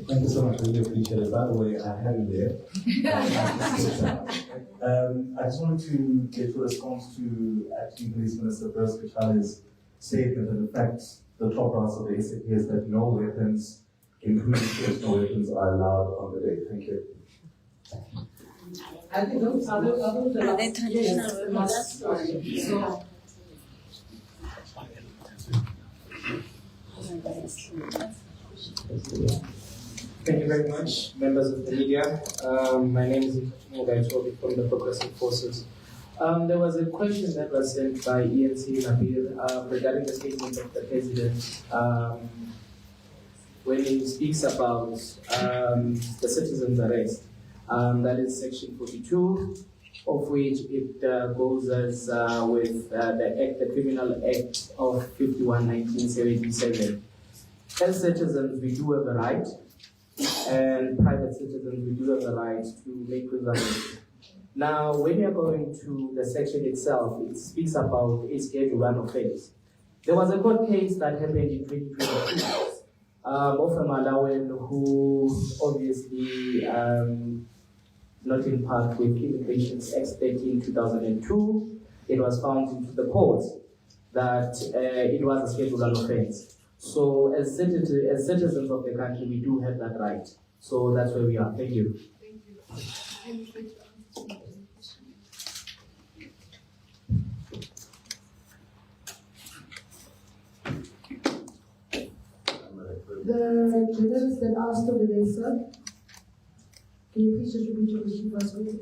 Thank you so much, really appreciate it. By the way, I have you there. I just wanted to get a response to actually Police Minister Firoz Cachalia's statement that in fact the top brass of the SAP is that no weapons, including personal weapons, are allowed on the day. Thank you. I think those are the last question. So, Thank you very much, members of the media. My name is Mugaitobi from the Progressive Forces. There was a question that was sent by ENC Nabil regarding the statement of the President when he speaks about the citizens' arrest. That is Section 42, of which it goes as with the Criminal Act of 1977. As citizens, we do have a right, and private citizens, we do have a right to make reservations. Now, when you're going to the section itself, it speaks about a Schedule 1 offense. There was a court case that happened in 2022 of a Malawian who obviously not in part with Immigration's Act 13 2002, it was found into the court that it was a Schedule 1 offense. So as citizens of the country, we do have that right. So that's where we are. Thank you. The journalist that asked over there, sir, can you please just repeat your question for us quickly?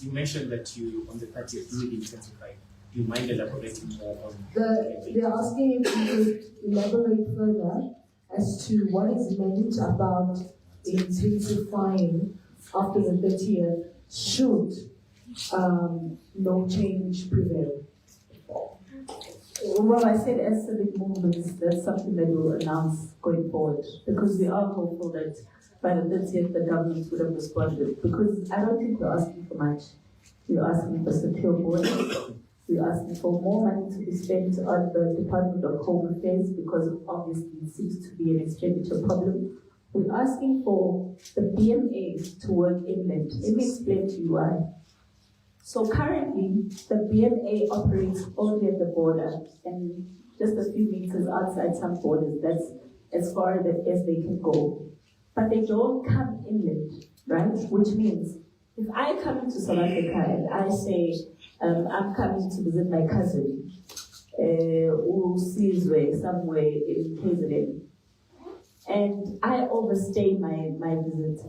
You mentioned that you, on the 30th, you will intensify. Do you mind elaborating more on They're asking if you could elaborate further as to what is meant about intensifying after the 30th should no change prevail. Well, I said as civic movements, that's something that we'll announce going forward because we are hopeful that by the 30th the government would have responded. Because I don't think we're asking for much. We're asking for secure borders. We're asking for more money to be spent on the Department of Home Affairs because obviously it seems to be an expenditure problem. We're asking for the BMA to work inland. Let me explain to you why. So currently, the BMA operates only at the border and just a few meters outside some borders. That's as far as they can go. But they don't come inland, right? Which means if I come into South Africa and I say, I'm coming to visit my cousin, Usizwe, somewhere in KZN, and I overstay my visit.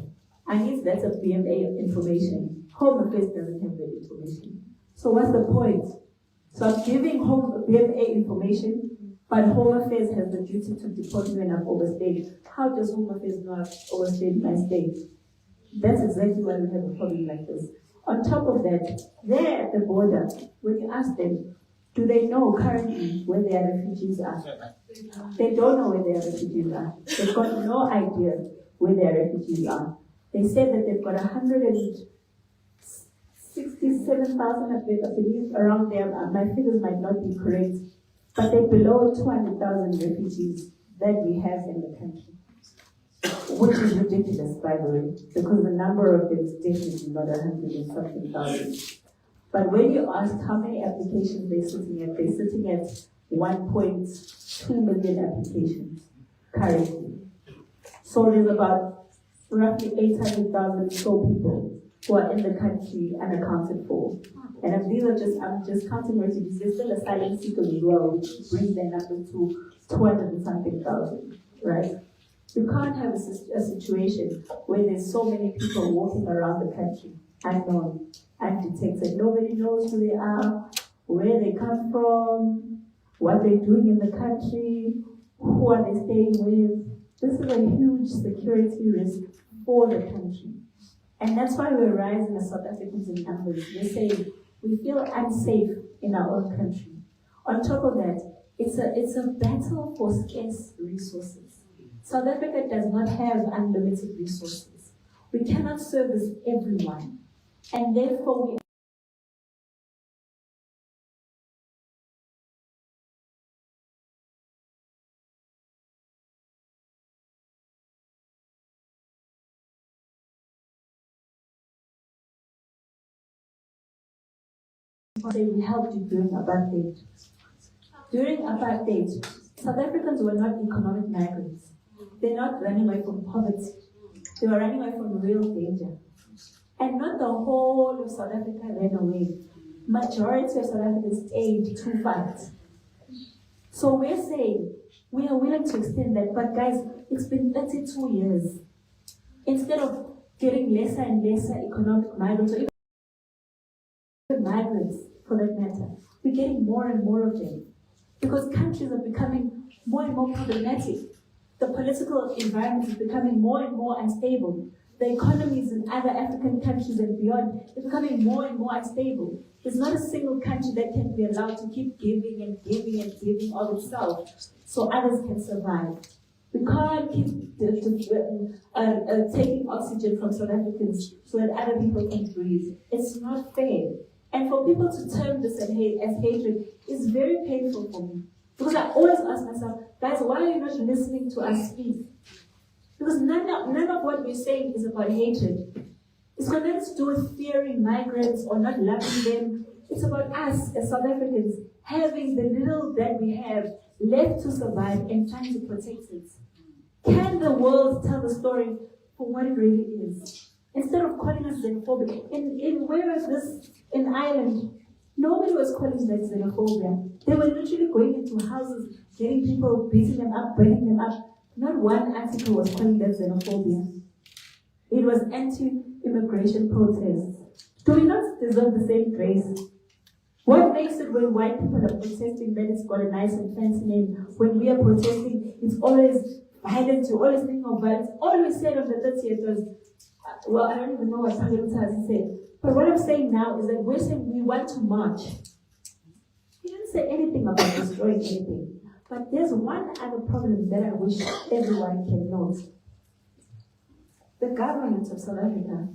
I need that's a BMA information. Home Affairs doesn't have that information. So what's the point? So I'm giving Home BMA information, but Home Affairs has the duty to deport me when I've overstayed. How does Home Affairs know I've overstayed my stay? That's exactly why we have a problem like this. On top of that, they're at the border. When you ask them, do they know currently where their refugees are? They don't know where their refugees are. They've got no idea where their refugees are. They said that they've got 167,000, I believe, around there. My figures might not be correct, but they're below 200,000 refugees that we have in the country. Which is ridiculous, by the way, because the number of them is definitely not 100 and something thousand. But when you ask how many applications they're sitting at 1.2 million applications currently. So there's about roughly 800,000 so people who are in the country unaccounted for. And if these are I'm just counting refugees, there's still asylum seekers as well, which brings their number to 200 and something thousand, right? You can't have a situation where there's so many people walking around the country, unknown, undetected. Nobody knows who they are, where they come from, what they're doing in the country, who are they staying with. This is a huge security risk for the country. And that's why we're rising as South Africans in numbers. We're saying we feel unsafe in our own country. On top of that, it's a battle for scarce resources. South Africa does not have unlimited resources. We cannot service everyone. And therefore we say we helped you during apartheid. During apartheid, South Africans were not economic migrants. They're not running away from poverty. They were running away from real danger. And not the whole of South Africa ran away. Majority of South Africans stayed to fight. So we're saying we are willing to extend that, but guys, it's been 32 years. Instead of getting lesser and lesser economic migrants, or even migrants for that matter, we're getting more and more of them. Because countries are becoming more and more problematic. The political environment is becoming more and more unstable. The economies in other African countries and beyond is becoming more and more unstable. There's not a single country that can be allowed to keep giving and giving and giving of itself so others can survive. We can't keep taking oxygen from South Africans so that other people can breathe. It's not fair. And for people to term this as hatred is very painful for me. Because I always ask myself, guys, why are you not listening to us speak? Because none of what we're saying is about hatred. It's got nothing to do with fearing migrants or not loving them. It's about us as South Africans having the little that we have left to survive and trying to protect it. Can the world tell the story for what it really is? Instead of calling us xenophobic. Where was this? In Ireland, nobody was calling that xenophobia. They were literally going into houses, getting people, beating them up, burning them up. Not one article was calling that xenophobia. It was anti-immigration protests. Do we not deserve the same grace? What makes it when white people are protesting that it's got a nice and fancy name? When we are protesting, it's always violence, you're always thinking of violence. All we said on the 30th was, well, I don't even know what Sangam said. But what I'm saying now is that we're saying we want to march. He didn't say anything about destroying anything. But there's one other problem that I wish everyone can note. The government of South Africa,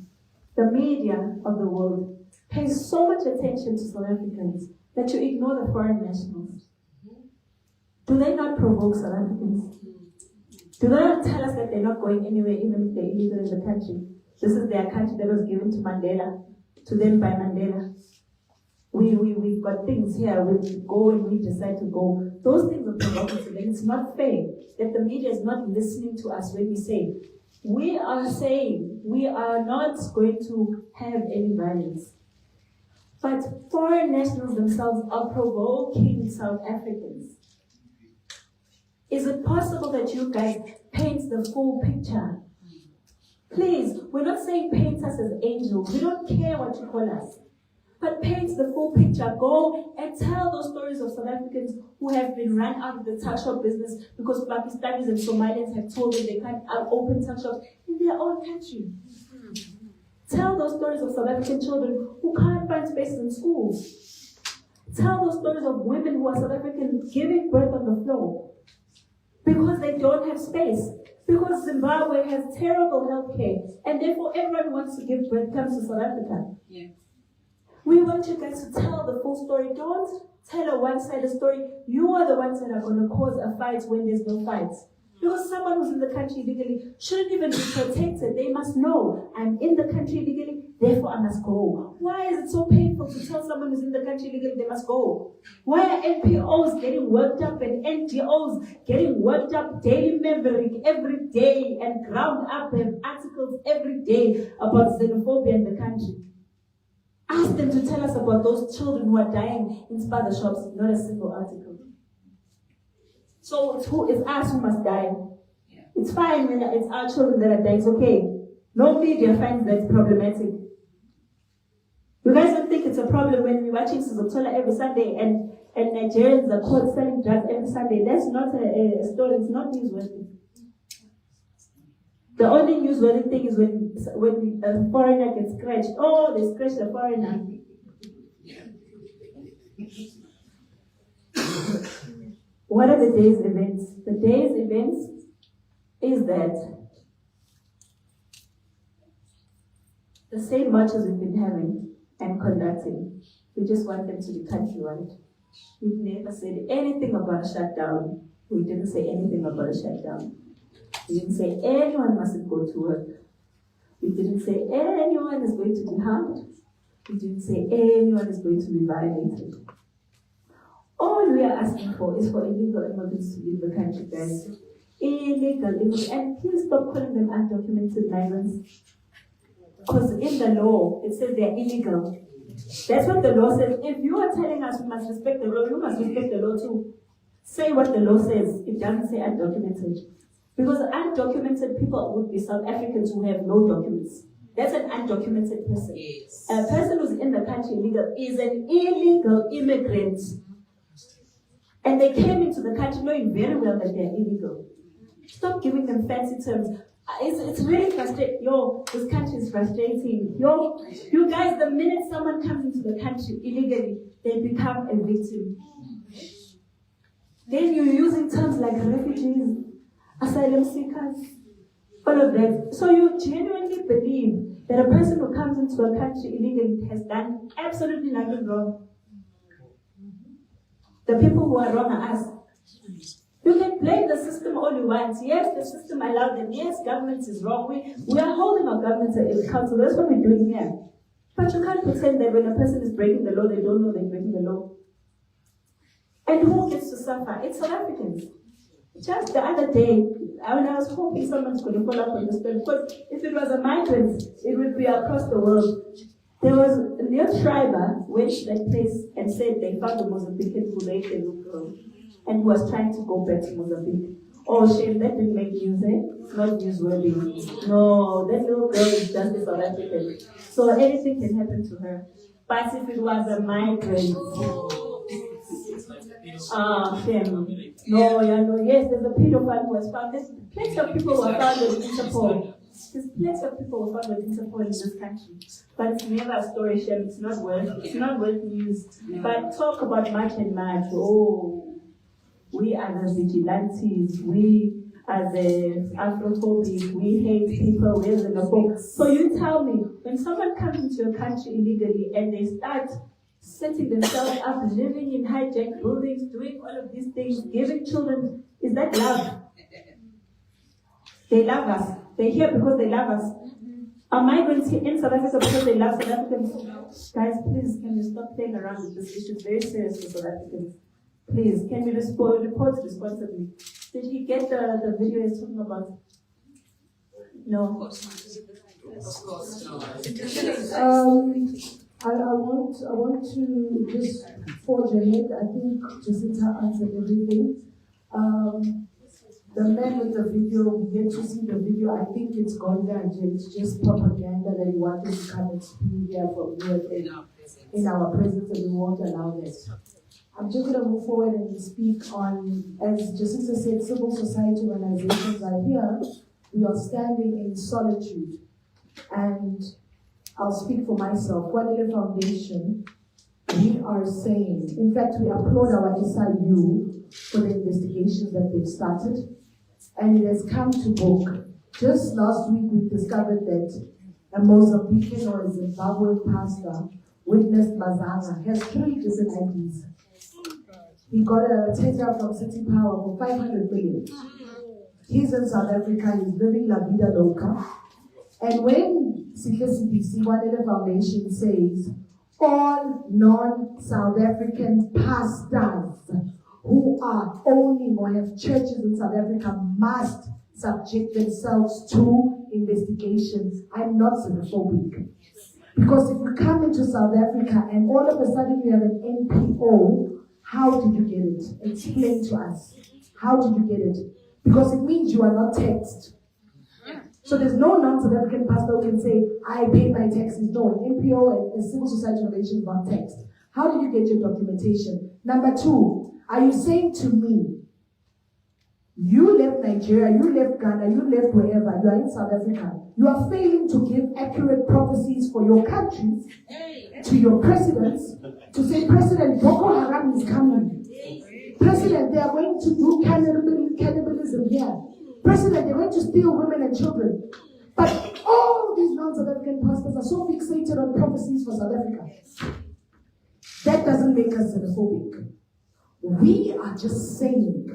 the media of the world, pays so much attention to South Africans that you ignore the foreign nationals. Do they not provoke South Africans? Do they not tell us that they're not going anywhere even if they're illegal in the country? This is their country that was given to Mandela, to them by Mandela. We've got things here, we go and we decide to go. Those things are provocative, and it's not fair that the media is not listening to us when we say, we are saying we are not going to have any violence. But foreign nationals themselves are provoking South Africans. Is it possible that you guys paint the full picture? Please, we're not saying paint us as angels. We don't care what you call us. But paint the full picture. Go and tell those stories of South Africans who have been run out of the tuck shop business because Pakistanis and Somalians have told them they can't open tuck shops in their own country. Tell those stories of South African children who can't find spaces in schools. Tell those stories of women who are South African giving birth on the floor because they don't have space. Because Zimbabwe has terrible health care, and therefore everyone who wants to give birth comes to South Africa. Yeah. We want you guys to tell the full story. Don't tell a one-sided story. You are the ones that are going to cause a fight when there's no fight. Because someone who's in the country illegally shouldn't even be protected. They must know I'm in the country illegally. therefore I must go. Why is it so painful to tell someone who's in the country illegally they must go? Why are NPOs getting worked up and NGOs getting worked up, Daily Maverick every day and ground up and articles every day about xenophobia in the country? Ask them to tell us about those children who are dying in spider shops, not a single article. So it's us who must die. It's fine when it's our children that are dying, it's okay. No media finds that problematic. You guys don't think it's a problem when we're watching Sizothola every Sunday and Nigerians are caught selling drugs every Sunday? That's not a story, it's not newsworthy. The only newsworthy thing is when a foreigner gets scratched. Oh, they scratched a foreigner. What are the day's events? The day's events is that the same marches we've been having and conducting, we just want them to be countrywide. We've never said anything about a shutdown. We didn't say anything about a shutdown. We didn't say anyone mustn't go to work. We didn't say anyone is going to be harmed. We didn't say anyone is going to be violated. All we are asking for is for illegal immigrants to leave the country, guys. Illegal immigrants. And please stop calling them undocumented migrants. Because in the law, it says they're illegal. That's what the law says. If you are telling us we must respect the law, you must respect the law too. Say what the law says. It doesn't say undocumented. Because undocumented people would be South Africans who have no documents. That's an undocumented person. Yes. A person who's in the country illegal is an illegal immigrant. And they came into the country knowing very well that they're illegal. Stop giving them fancy terms. It's really frustrating. Yo, this country is frustrating. Yo, you guys, the minute someone comes into the country illegally, they become a victim. Then you're using terms like refugees, asylum seekers, all of that. So you genuinely believe that a person who comes into a country illegally has done absolutely nothing wrong. The people who are wrong are us. You can blame the system all you want. Yes, the system allowed them. Yes, government is wrong. We are holding our government accountable. That's what we're doing here. But you can't pretend that when a person is breaking the law, they don't know they're breaking the law. And who gets to suffer? It's South Africans. Just the other day, when I was hoping someone's going to follow up on this, because if it was a migrant, it would be across the world. There was Neil Schreiber went to that place and said they found a Mozambican who raped a little girl and who was trying to go back to Mozambique. Oh shame, that didn't make news, eh? It's not newsworthy. No, that little girl is just a South African. So anything can happen to her. But if it was a migrant, shame. No, yes, there's a pedophile who was found. There's plenty of people who are found with Interpol. There's plenty of people who are found with Interpol in this country. But it's never a story, shame. It's not worth news. But talk about much and much. Oh, we are the vigilantes. We are the Afrophobic. We hate people. We're xenophobic. So you tell me, when someone comes into your country illegally and they start setting themselves up, living in hijacked buildings, doing all of these things, giving children, is that love? They love us. They're here because they love us. Are migrants here in South Africa because they love South Africans? Guys, please, can you stop playing around with this issue? It's very serious for South Africans. Please, can we report responsibly? Did he get the video he's talking about? No. I want to just forge ahead. I think Jacinta answered everything. The man with the video, we get to see the video. I think it's gone there and it's just propaganda that he wanted to come and speak here for in our presence, and we won't allow that. I'm just going to move forward and speak on, as Jacinta said, civil society organizations are here. We are standing in solitude. And I'll speak for myself. Kwanele Foundation, we are saying, in fact, we applaud our SIU for the investigations that they've started. And it has come to book. Just last week, we discovered that a Mozambican or a Zimbabwean pastor witnessed Mazanga, has 3 different IDs. He got a tender from City Power for 500 million. He's in South Africa, he's living La Vida Loca. And when CBC, one of the foundation says, all non-South African pastors who are owning or have churches in South Africa must subject themselves to investigations. I'm not xenophobic. Because if you come into South Africa and all of a sudden you have an NPO, how did you get it? Explain to us. How did you get it? Because it means you are not taxed. So there's no non-South African pastor who can say, I pay my taxes. No, an NPO and civil society organization is not taxed. How did you get your documentation? Number two, are you saying to me, you left Nigeria, you left Ghana, you left wherever, you are in South Africa. You are failing to give accurate prophecies for your countries to your presidents to say, President, Boko Haram is coming. President, they are going to do cannibalism here. President, they're going to steal women and children. But all these non-South African pastors are so fixated on prophecies for South Africa. That doesn't make us xenophobic. We are just saying,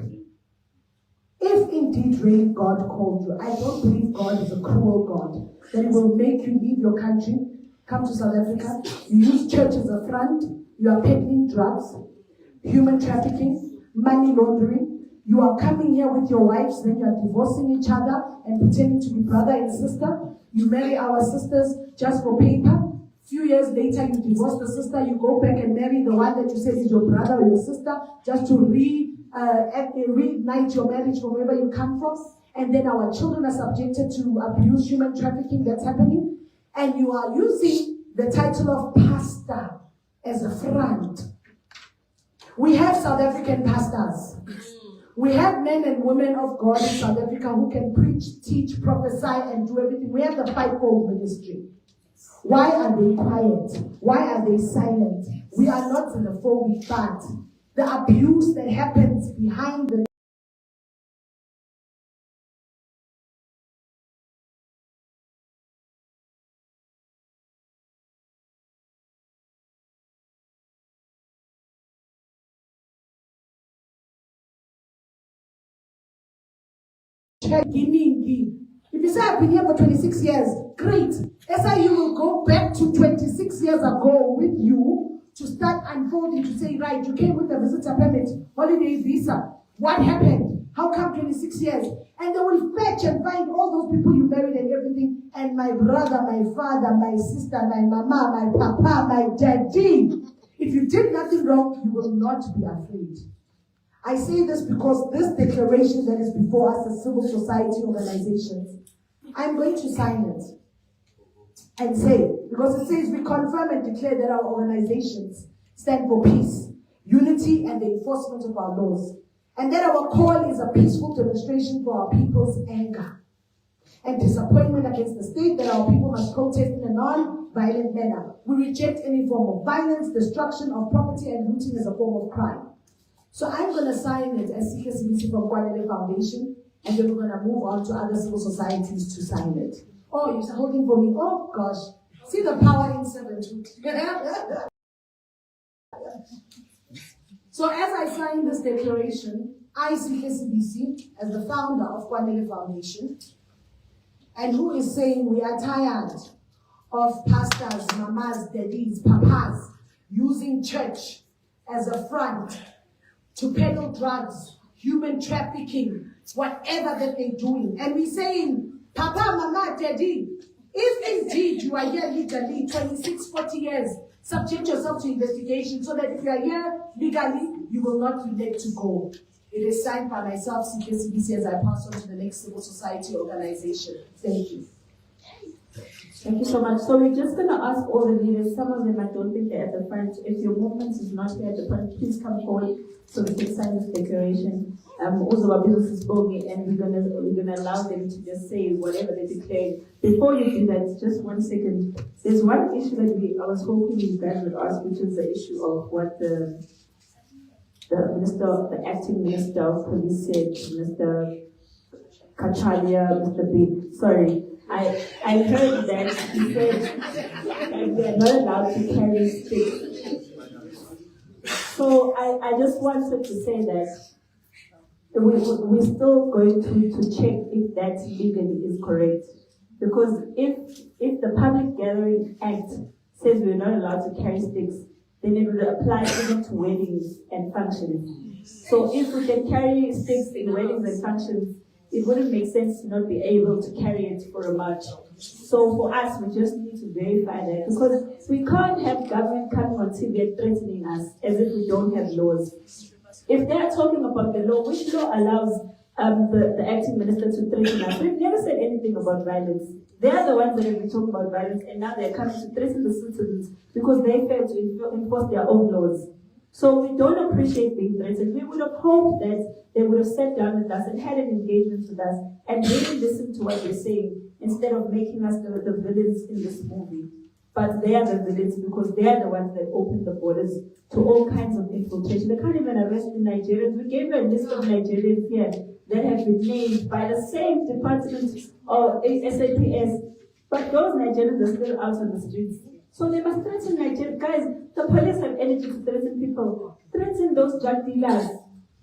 if indeed really God called you, I don't believe God is a cruel God, that He will make you leave your country, come to South Africa, you use church as a front, you are peddling drugs, human trafficking, money laundering, you are coming here with your wives, then you are divorcing each other and pretending to be brother and sister, you marry our sisters just for paper, few years later you divorce the sister, you go back and marry the one that you said is your brother or your sister, just to reignite your marriage from wherever you come from, and then our children are subjected to abuse, human trafficking that's happening, and you are using the title of pastor as a front. We have South African pastors. We have men and women of God in South Africa who can preach, teach, prophesy, and do everything. We have the fivefold ministry. Why are they quiet? Why are they silent? We are not xenophobic, but the abuse that happens behind the if you say I've been here for 26 years, great. SIU will go back to 26 years ago with you to start unfolding, to say, right, you came with a visitor permit, holiday visa. What happened? How come 26 years? And they will fetch and find all those people you married and everything. And my brother, my father, my sister, my mama, my papa, my daddy. If you did nothing wrong, you will not be afraid. I say this because this declaration that is before us as civil society organizations, I'm going to sign it and say, because it says we confirm and declare that our organizations stand for peace, unity, and the enforcement of our laws, and that our call is a peaceful demonstration for our people's anger and disappointment against the state, that our people must protest in a non-violent manner. We reject any form of violence, destruction of property, and looting as a form of crime. So I'm going to sign it as CBC from Kwalele Foundation, and then we're going to move on to other civil societies to sign it. Oh, you're holding for me. Oh, gosh. See the power in 7. So as I sign this declaration, I, CBC, as the founder of Kwalele Foundation, and who is saying we are tired of pastors, mamas, daddies, papas, using church as a front to peddle drugs, human trafficking, whatever that they're doing. And we're saying, Papa, Mama, Daddy, if indeed you are here legally 26, 40 years, subject yourself to investigation so that if you are here legally, you will not be let to go. It is signed by myself, CBC, as I pass on to the next civil society organization. Thank you. Thank you so much. So we're just going to ask all the leaders, some of them I don't think they're at the front. If your movement is not here at the front, please come forward so we can sign this declaration. Also our business is boldly, and we're gonna allow them to just say whatever they declare. Before you do that, just 1 second. There's one issue that I was hoping you guys would ask, which is the issue of what the acting minister of police said, Mr. Cachalia, Mr. B. Sorry. I heard that he said that they're not allowed to carry sticks. So I just wanted to say that we're still going to check if that legally is correct. Because if the Public Gathering Act says we're not allowed to carry sticks, then it would apply even to weddings and functions. So if we can carry sticks in weddings and functions, it wouldn't make sense to not be able to carry it for a march. So for us, we just need to verify that, because we can't have government coming on TV and threatening us as if we don't have laws. If they are talking about the law, which law allows the acting minister to threaten us? We've never said anything about violence. They are the ones that have been talking about violence, and now they're coming to threaten the citizens because they fail to enforce their own laws. So we don't appreciate being threatened. We would have hoped that they would have sat down with us and had an engagement with us and really listened to what we're saying instead of making us the villains in this movie. But they are the villains because they are the ones that opened the borders to all kinds of infiltration. They can't even arrest the Nigerians. We gave you a list of Nigerians here that have been named by the same department of SAPS, but those Nigerians are still out on the streets. So they must threaten Nigeria. Guys, the police have energy to threaten people. Threaten those drug dealers.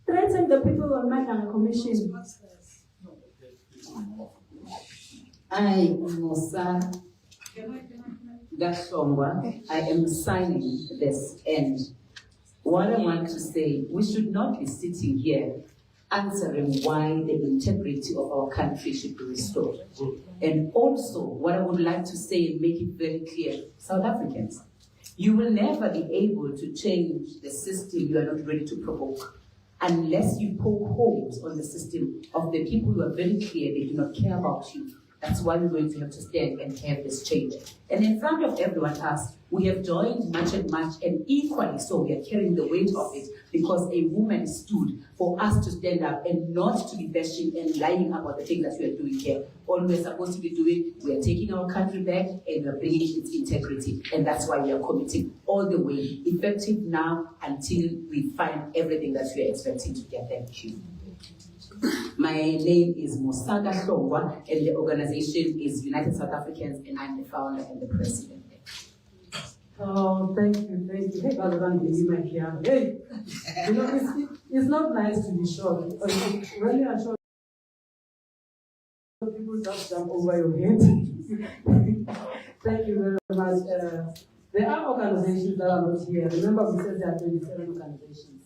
Threaten the people on Madam Commission. I, Musa Gashongwa, I am signing this, and what I want to say, we should not be sitting here answering why the integrity of our country should be restored. And also, what I would like to say and make it very clear, South Africans, you will never be able to change the system you are not ready to provoke unless you poke holes on the system of the people who are very clear they do not care about you. That's why we're going to have to stand and have this change. And in front of everyone else, we have joined March and March, and equally so, we are carrying the weight of it because a woman stood for us to stand up and not to be bashing and lying about the things that we are doing here. All we're supposed to be doing, we are taking our country back and we are bringing its integrity. And that's why we are committing all the way, effective now until we find everything that we are expecting to get. Thank you. My name is Musaga Hlongwa, and the organization is United South Africans, and I'm the founder and the president. Oh, thank you. Hey, rather than giving my piano. Hey, you know, it's not nice to be short. When you are short, people just jump over your head. Thank you very much. There are organizations that are not here. Remember, we said there are 27 organizations.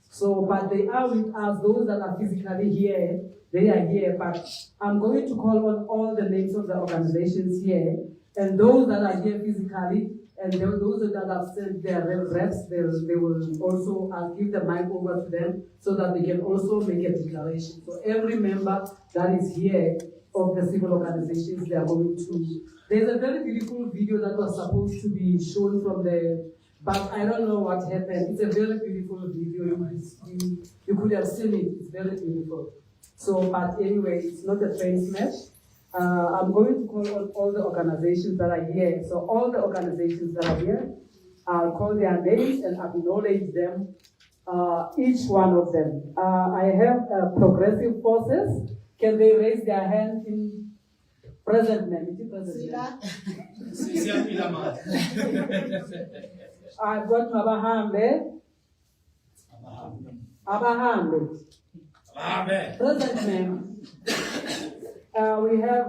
So, but they are with us. Those that are physically here, they are here. But I'm going to call on all the names of the organizations here, and those that are here physically, and those that have sent their reps, they will also, I'll give the mic over to them so that they can also make a declaration. So every member that is here of the civil organizations, they are going to. There's a very beautiful video that was supposed to be shown from the, but I don't know what happened. It's a very beautiful video. You could have seen it. It's very beautiful. So, but anyway, it's not a train smash. I'm going to call on all the organizations that are here. So all the organizations that are here, I'll call their names and acknowledge them, each one of them. I have Progressive Forces. Can they raise their hand in present name? I've got Abahambe. Present name. We have,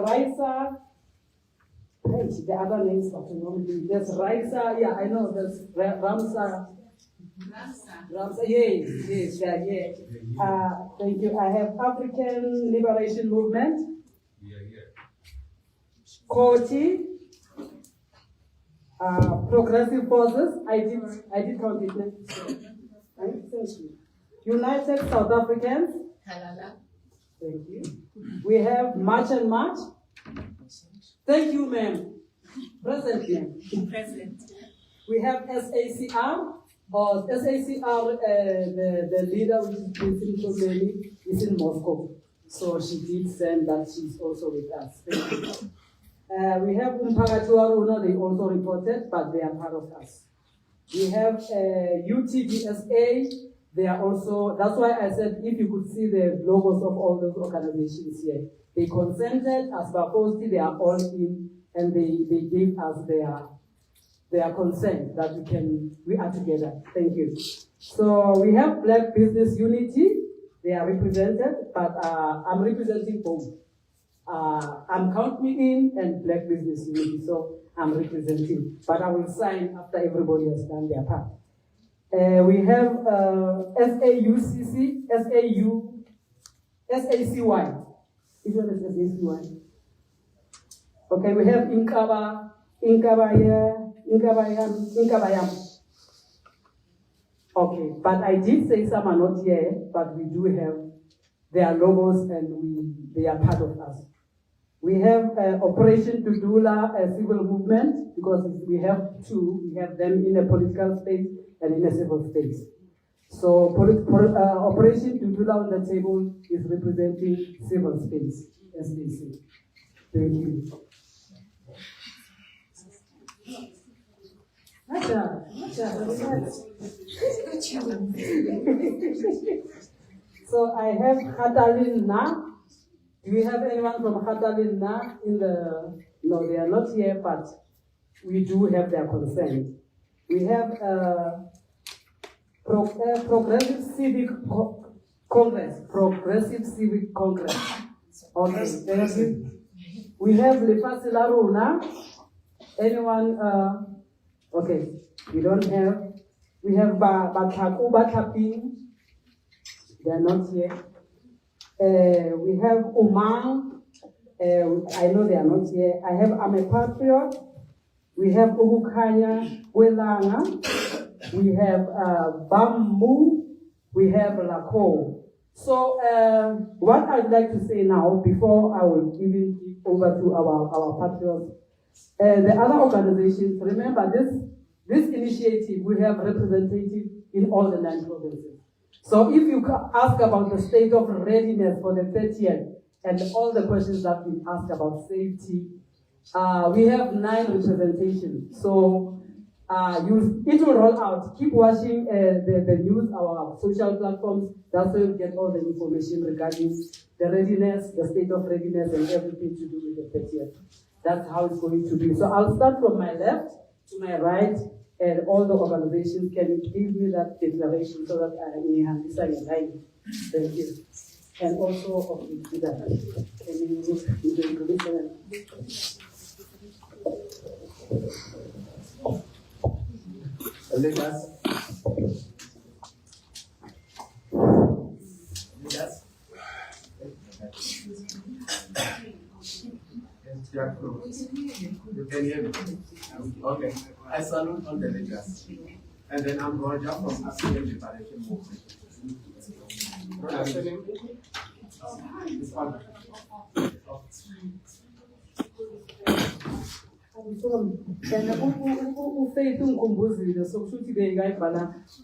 Raisa. The other names of the name. There's Raisa. Yeah, I know. There's Ramsa. Ramsa. Yes, yeah, yeah. Thank you. I have African Liberation Movement. Koti. Progressive Forces. I did count it. Thank you. United South Africans. Thank you. We have March and March. Thank you, ma'am. Present, ma'am. Present. We have SACR. SACR, the leader, which is Principal, is in Moscow. So she did send that she's also with us. Thank you. We have Umpagatuaruna, they also reported, but they are part of us. We have UTBSA. They are also, that's why I said if you could see the logos of all those organizations here. They consented, as proposed, they are all in, and they gave us their consent that we are together. Thank you. So we have Black Business Unity. they are represented, but I'm representing both. I'm Count Me In and Black Business Unity, so I'm representing. But I will sign after everybody has done their part. We have SAUCC, SACY. Which one is SACY? Okay, we have Inkabayam. Okay, but I did say some are not here, but we do have their logos and they are part of us. We have Operation Dudula, a civil movement, because we have two. We have them in a political space and in a civil space. So Operation Dudula on the table is representing civil space, as they say. Thank you. So I have Khatalin Na. Do we have anyone from Khatalin Na in the? No, they are not here, but we do have their consent. We have Progressive Civic Congress. Progressive Civic Congress. Okay, thank you. We have Lefasi Laruna. Anyone? Okay, we don't have. We have Bathaku Bathaping. They are not here. We have Umang. I know they are not here. I have I'm a Patriot. We have Ubukanya Welanga. We have Bambu. We have Lako. So what I'd like to say now, before I will give it over to our Patriots, the other organizations, remember this initiative, we have representatives in all the 9 provinces. So if you ask about the state of readiness for the 30th and all the questions that we asked about safety, we have 9 representations. So it will roll out. Keep watching the news, our social platforms. That's where you get all the information regarding the readiness, the state of readiness, and everything to do with the 30th. That's how it's going to be. So I'll start from my left to my right, and all the organizations can give me that declaration so that I may have this line. Thank you. And also, can you look into the introduction? Leaders. You can hear me? Okay. I salute all the leaders. And then I'm Roger from African Liberation Movement. What's the name? It's on.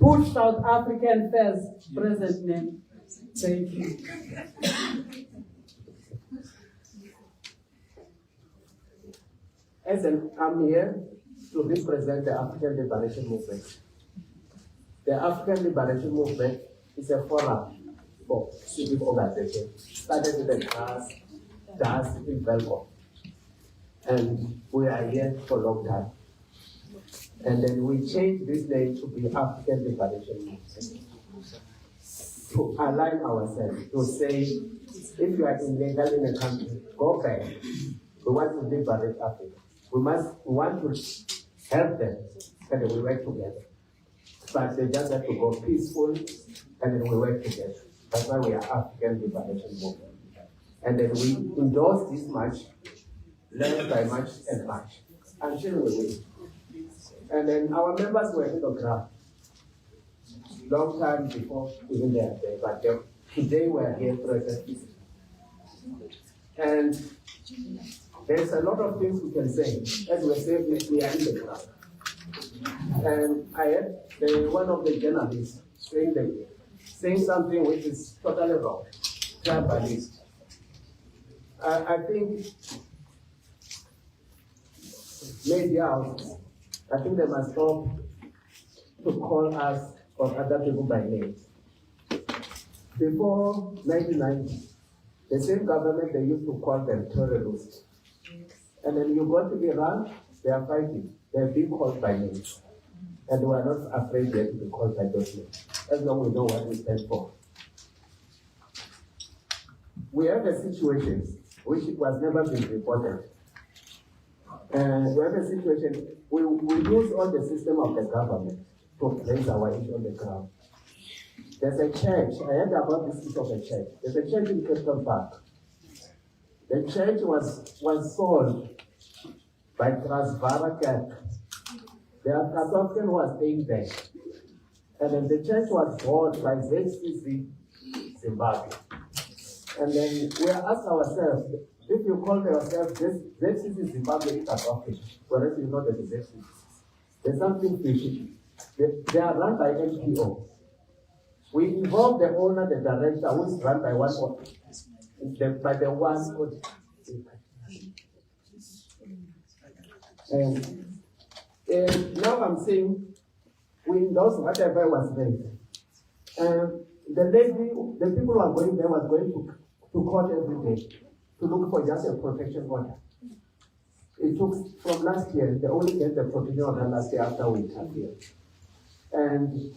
Put South African first, present name. Thank you. I'm here to represent the African Liberation Movement. The African Liberation Movement is a forum for civic organization, started with the DAS in Belgium. And we are here for a long time. And then we changed this name to be African Liberation Movement. To align ourselves, to say, if you are illegal in a country, go back. We want to liberate Africa. We want to help them, and then we work together. But they just have to go peaceful, and then we work together. That's why we are African Liberation Movement. And then we endorse this much, learn by much and much, until we win. And then our members were in the ground long time before even they are there, but today we are here present. And there's a lot of things we can say. As we say, we are in the ground. And I heard one of the journalists saying something which is totally wrong, tribalist. I think media houses, I think they must stop to call us or other people by name. Before 1990, the same government, they used to call them terrorists. And then you go to Iran, they are fighting. They are being called by names. And we are not afraid yet to be called by those names, as long as we know what we stand for. we have a situation which was never been reported. We have a situation, we use all the system of the government to place our issue on the ground. There's a church, I heard about this issue of a church. There's a church in Capital Park. The church was sold by Transvara Kerk. The African was staying there. And then the church was bought by ZCC Zimbabwe. And then we asked ourselves, if you call yourself ZCC Zimbabwe is African, whereas you know that the ZCC, there's something fishy. They are run by NPO. We involve the owner, the director, who is run by the one. And now I'm saying, we endorse whatever was made. The people who are going there was going to court every day to look for just a protection order. It took from last year, they only get the protection order last year after we interfered. And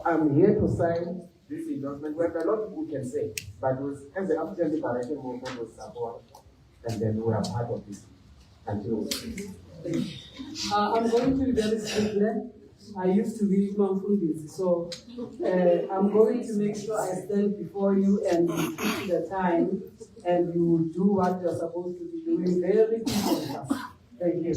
I'm here to sign this endorsement. We have a lot we can say, but as the African Liberation Movement will support, and then we are part of this until. I'm going to be very strict. I used to be Mamfundis, so I'm going to make sure I stand before you and keep the time, and you do what you're supposed to be doing very quickly. Thank you.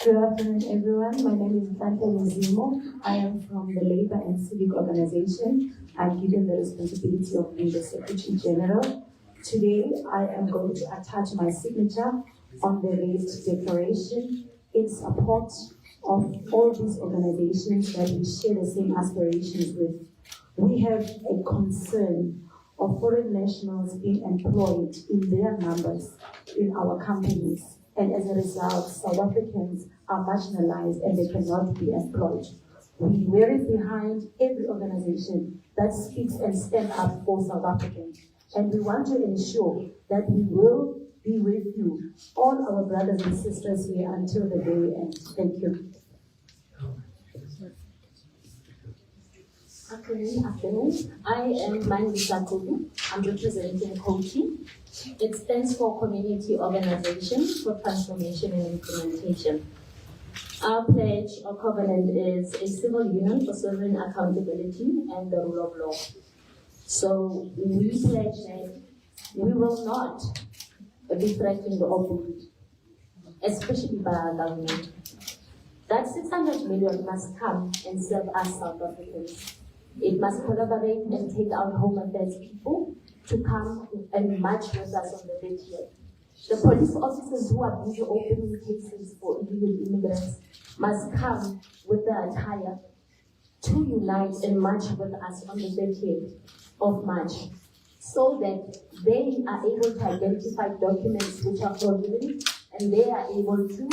Good afternoon, everyone. My name is Tante Muzimo. I am from the Labor and Civic Organization. I'm given the responsibility of being the Secretary General. Today, I am going to attach my signature on the raised declaration in support of all these organizations that we share the same aspirations with. We have a concern of foreign nationals being employed in their numbers in our companies. And as a result, South Africans are marginalized and they cannot be employed. We wear it behind every organization that speaks and stands up for South Africans. And we want to ensure that we will be with you, all our brothers and sisters here until the day ends. Thank you. Good afternoon. I am Mandisa Kudu. I'm representing COTI. It stands for Community Organization for Transformation and Implementation. Our pledge or covenant is a civil union for sovereign accountability and the rule of law. So we pledge that we will not be threatened or bullied, especially by our government. That 600 million must come and serve us South Africans. It must collaborate and take our Home Affairs people to come and march with us on the 30th. The police officers who are busy opening cases for illegal immigrants must come with the attire to unite and march with us on the 30th of March, so that they are able to identify documents which are fraudulent and they are able to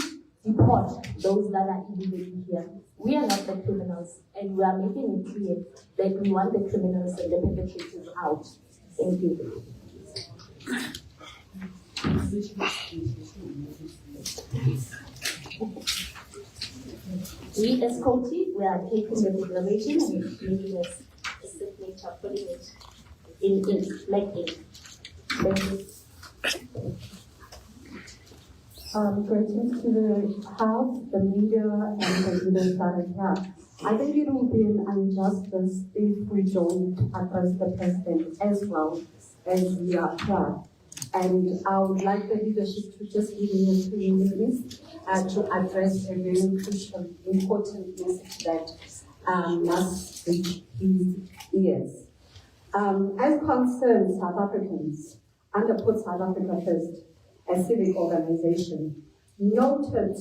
deport those that are illegally here. We are not the criminals, and we are making it clear that we want the criminals and the perpetrators out. Thank you. We as COTI, we are taking the declaration and making a signature, putting it in like ink. Thank you. Greetings to the House, the media, and the leaders that are here. I think it would be an injustice if we don't address the President as well as we are here. And I would like the leadership to just give me a few minutes to address a very crucial, important message that must reach his ears. As concerns South Africans, under Put South Africa First, a civic organization, noted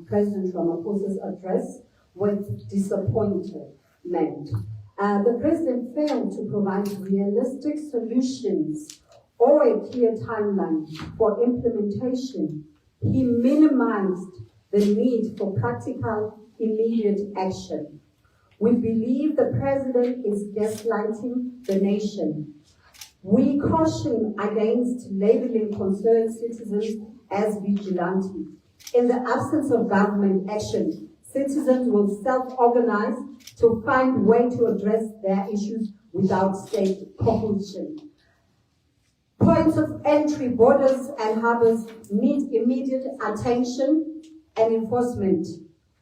President Ramaphosa's address with disappointment. The President failed to provide realistic solutions or a clear timeline for implementation. He minimized the need for practical, immediate action. We believe the President is gaslighting the nation. We caution against labeling concerned citizens as vigilante. In the absence of government action, citizens will self-organize to find a way to address their issues without state cohesion. Points of entry, borders and harbors need immediate attention and enforcement.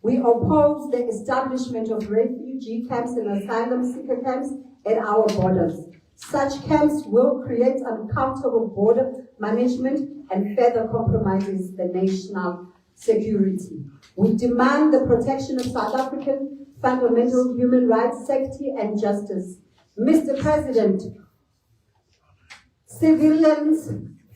We oppose the establishment of refugee camps and asylum seeker camps at our borders. Such camps will create uncomfortable border management and further compromises the national security. We demand the protection of South African fundamental human rights, safety and justice. Mr. President, civilians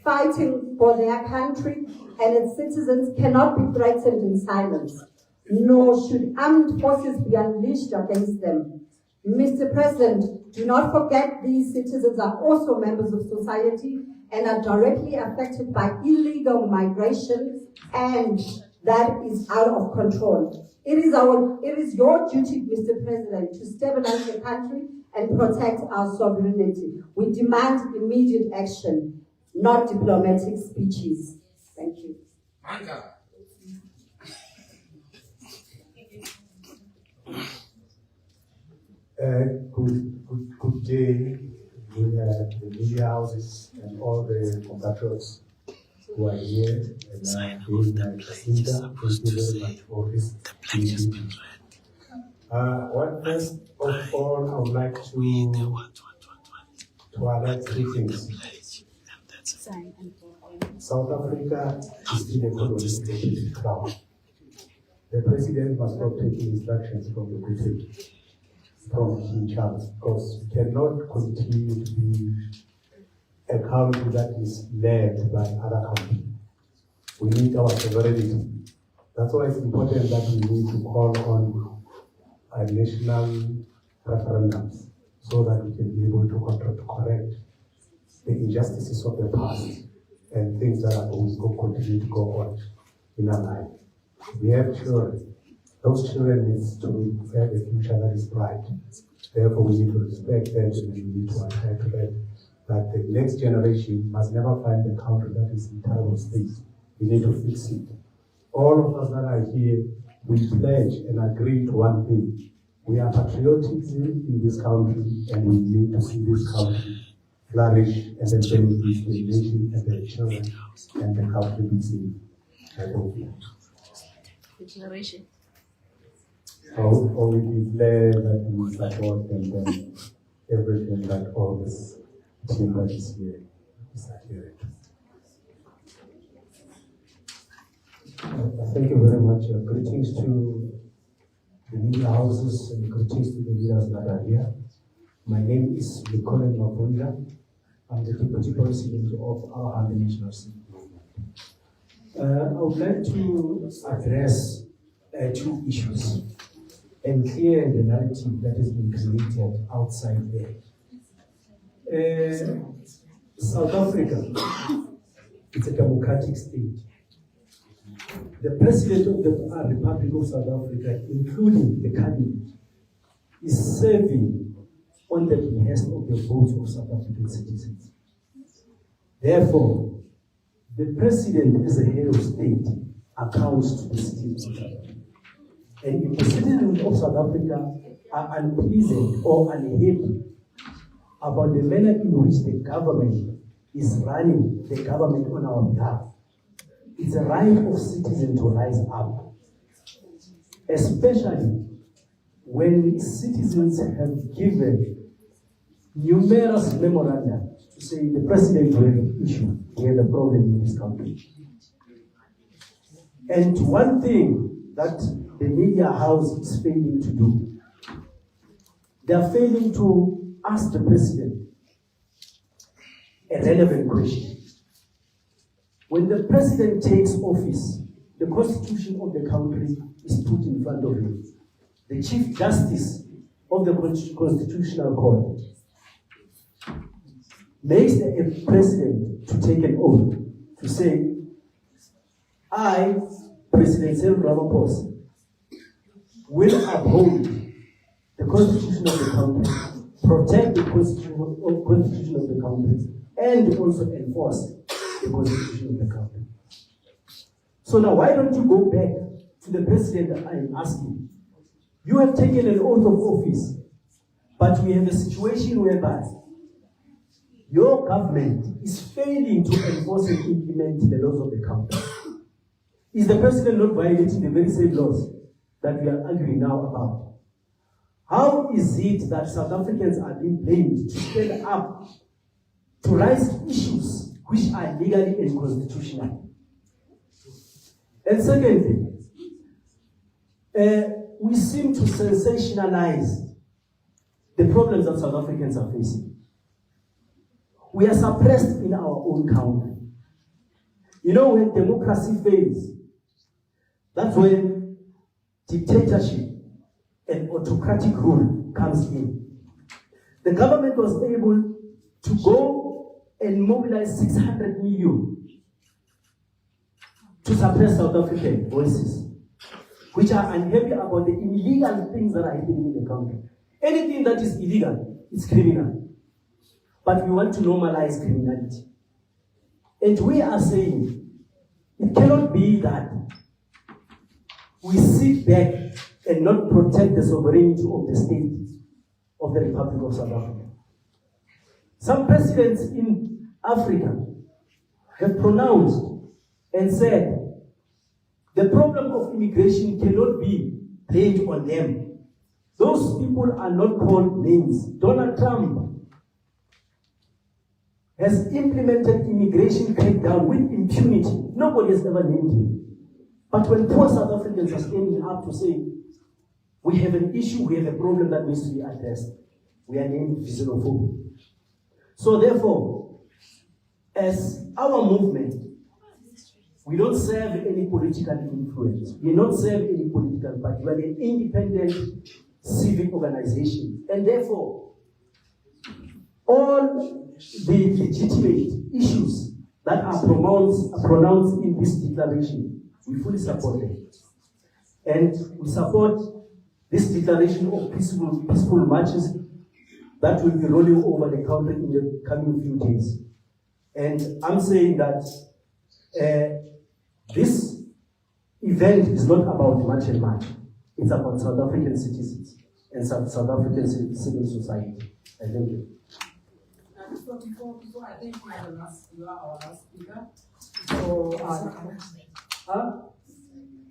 fighting for their country and its citizens cannot be threatened in silence, nor should armed forces be unleashed against them. Mr. President, do not forget these citizens are also members of society and are directly affected by illegal migration, and that is out of control. It is your duty, Mr. President, to stabilize the country and protect our sovereignty. We demand immediate action, not diplomatic speeches. Thank you. Good day, the media houses and all the compatriots who are here. And thank you very much for this meeting. First of all, I would like to highlight three things. South Africa is still a colonized crown. The president must not take instructions from the British, from King Charles, because we cannot continue to be a country that is led by other countries. We need our sovereignty. That's why it's important that we need to call on national referendums so that we can be able to correct the injustices of the past and things that are always going to continue to go on in our life. We have children. Those children need to have a future that is bright. Therefore, we need to respect them and we need to adhere to them. That the next generation must never find a country that is in terrible state. We need to fix it. All of us that are here, we pledge and agree to one thing. We are patriotic in this country and we need to see this country flourish and then benefit the nation and the children and the country be safe. I hope you. Declaration. So we declare that we support and then everything that all this team that is here is adhering to. Thank you very much. Greetings to the media houses and greetings to the leaders that are here. My name is Nicole Mavunda. I'm the Deputy President of our National Assembly. I would like to address two issues and clear the narrative that has been created outside there. South Africa, it's a democratic state. The President of the Republic of South Africa, including the cabinet, is serving on the behest of the votes of South African citizens. Therefore, the President as a head of state accounts to the citizens of South Africa. And if the citizens of South Africa are unpleasant or unhappy about the manner in which the government is running the government on our behalf, it's a right of citizens to rise up, especially when citizens have given numerous memoranda to say the president will have an issue, we have a problem in this country. And one thing that the media house is failing to do, they are failing to ask the president a relevant question. When the president takes office, the constitution of the country is put in front of him. The Chief Justice of the Constitutional Court makes the president to take an oath to say, I, President Cyril Ramaphosa, will uphold the constitution of the country, protect the constitution of the country, and also enforce the constitution of the country. So now why don't you go back to the president that I am asking? You have taken an oath of office. But we have a situation whereby your government is failing to enforce and implement the laws of the country. Is the president not violating the very same laws that we are arguing now about? How is it that South Africans are being blamed to stand up to raise issues which are legally and constitutional? And secondly, we seem to sensationalize the problems that South Africans are facing. We are suppressed in our own country. You know, when democracy fails, that's when dictatorship and autocratic rule comes in. The government was able to go and mobilize 600 million to suppress South African voices, which are unhappy about the illegal things that are happening in the country. Anything that is illegal is criminal. But we want to normalize criminality. And we are saying it cannot be that we sit back and not protect the sovereignty of the state of the Republic of South Africa. Some presidents in Africa have pronounced and said the problem of immigration cannot be blamed on them. Those people are not called names. Donald Trump has implemented immigration crackdown with impunity. Nobody has ever named him. But when poor South Africans are standing up to say, we have an issue, we have a problem that needs to be addressed, we are named xenophobia. So therefore, as our movement, we don't serve any political influence. We don't serve any political party. We are an independent civic organization. And therefore, all the legitimate issues that are pronounced in this declaration, we fully support them. And we support this declaration of peaceful marches that will be rolling over the country in the coming few days. And I'm saying that this event is not about march and march. It's about South African citizens and South African civil society. Thank you. Before I think you are our last speaker. So,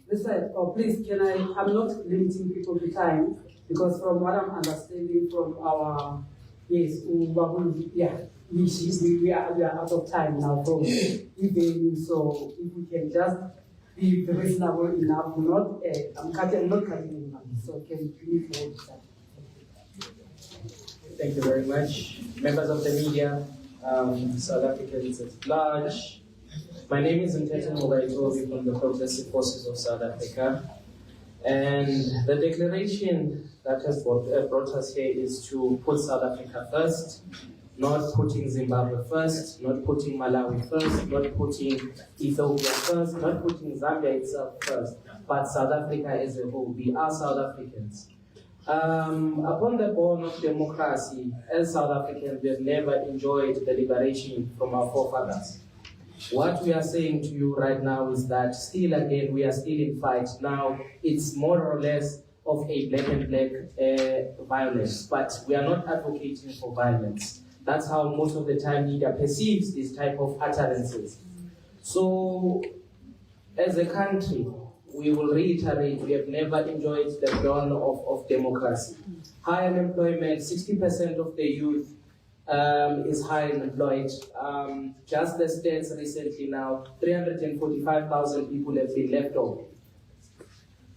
this side, please, I'm not limiting people to time, because from what I'm understanding from our, yes, we are out of time now from evening, so if we can just be reasonable enough, not cutting enough, so can you move forward? Thank you very much. Members of the media, South Africans at large. My name is Mtete Mogaitobi from the Progressive Forces of South Africa. And the declaration that has brought us here is to put South Africa first, not putting Zimbabwe first, not putting Malawi first, not putting Ethiopia first, not putting Zambia itself first, but South Africa as a whole. We are South Africans. Upon the dawn of democracy, as South Africans, we have never enjoyed the liberation from our forefathers. What we are saying to you right now is that still again, we are still in fight. Now, it's more or less of a black and black violence, but we are not advocating for violence. That's how most of the time media perceives this type of utterances. So, as a country, we will reiterate, we have never enjoyed the dawn of democracy. High unemployment, 60% of the youth is high unemployed. Just the stats recently now, 345,000 people have been left off.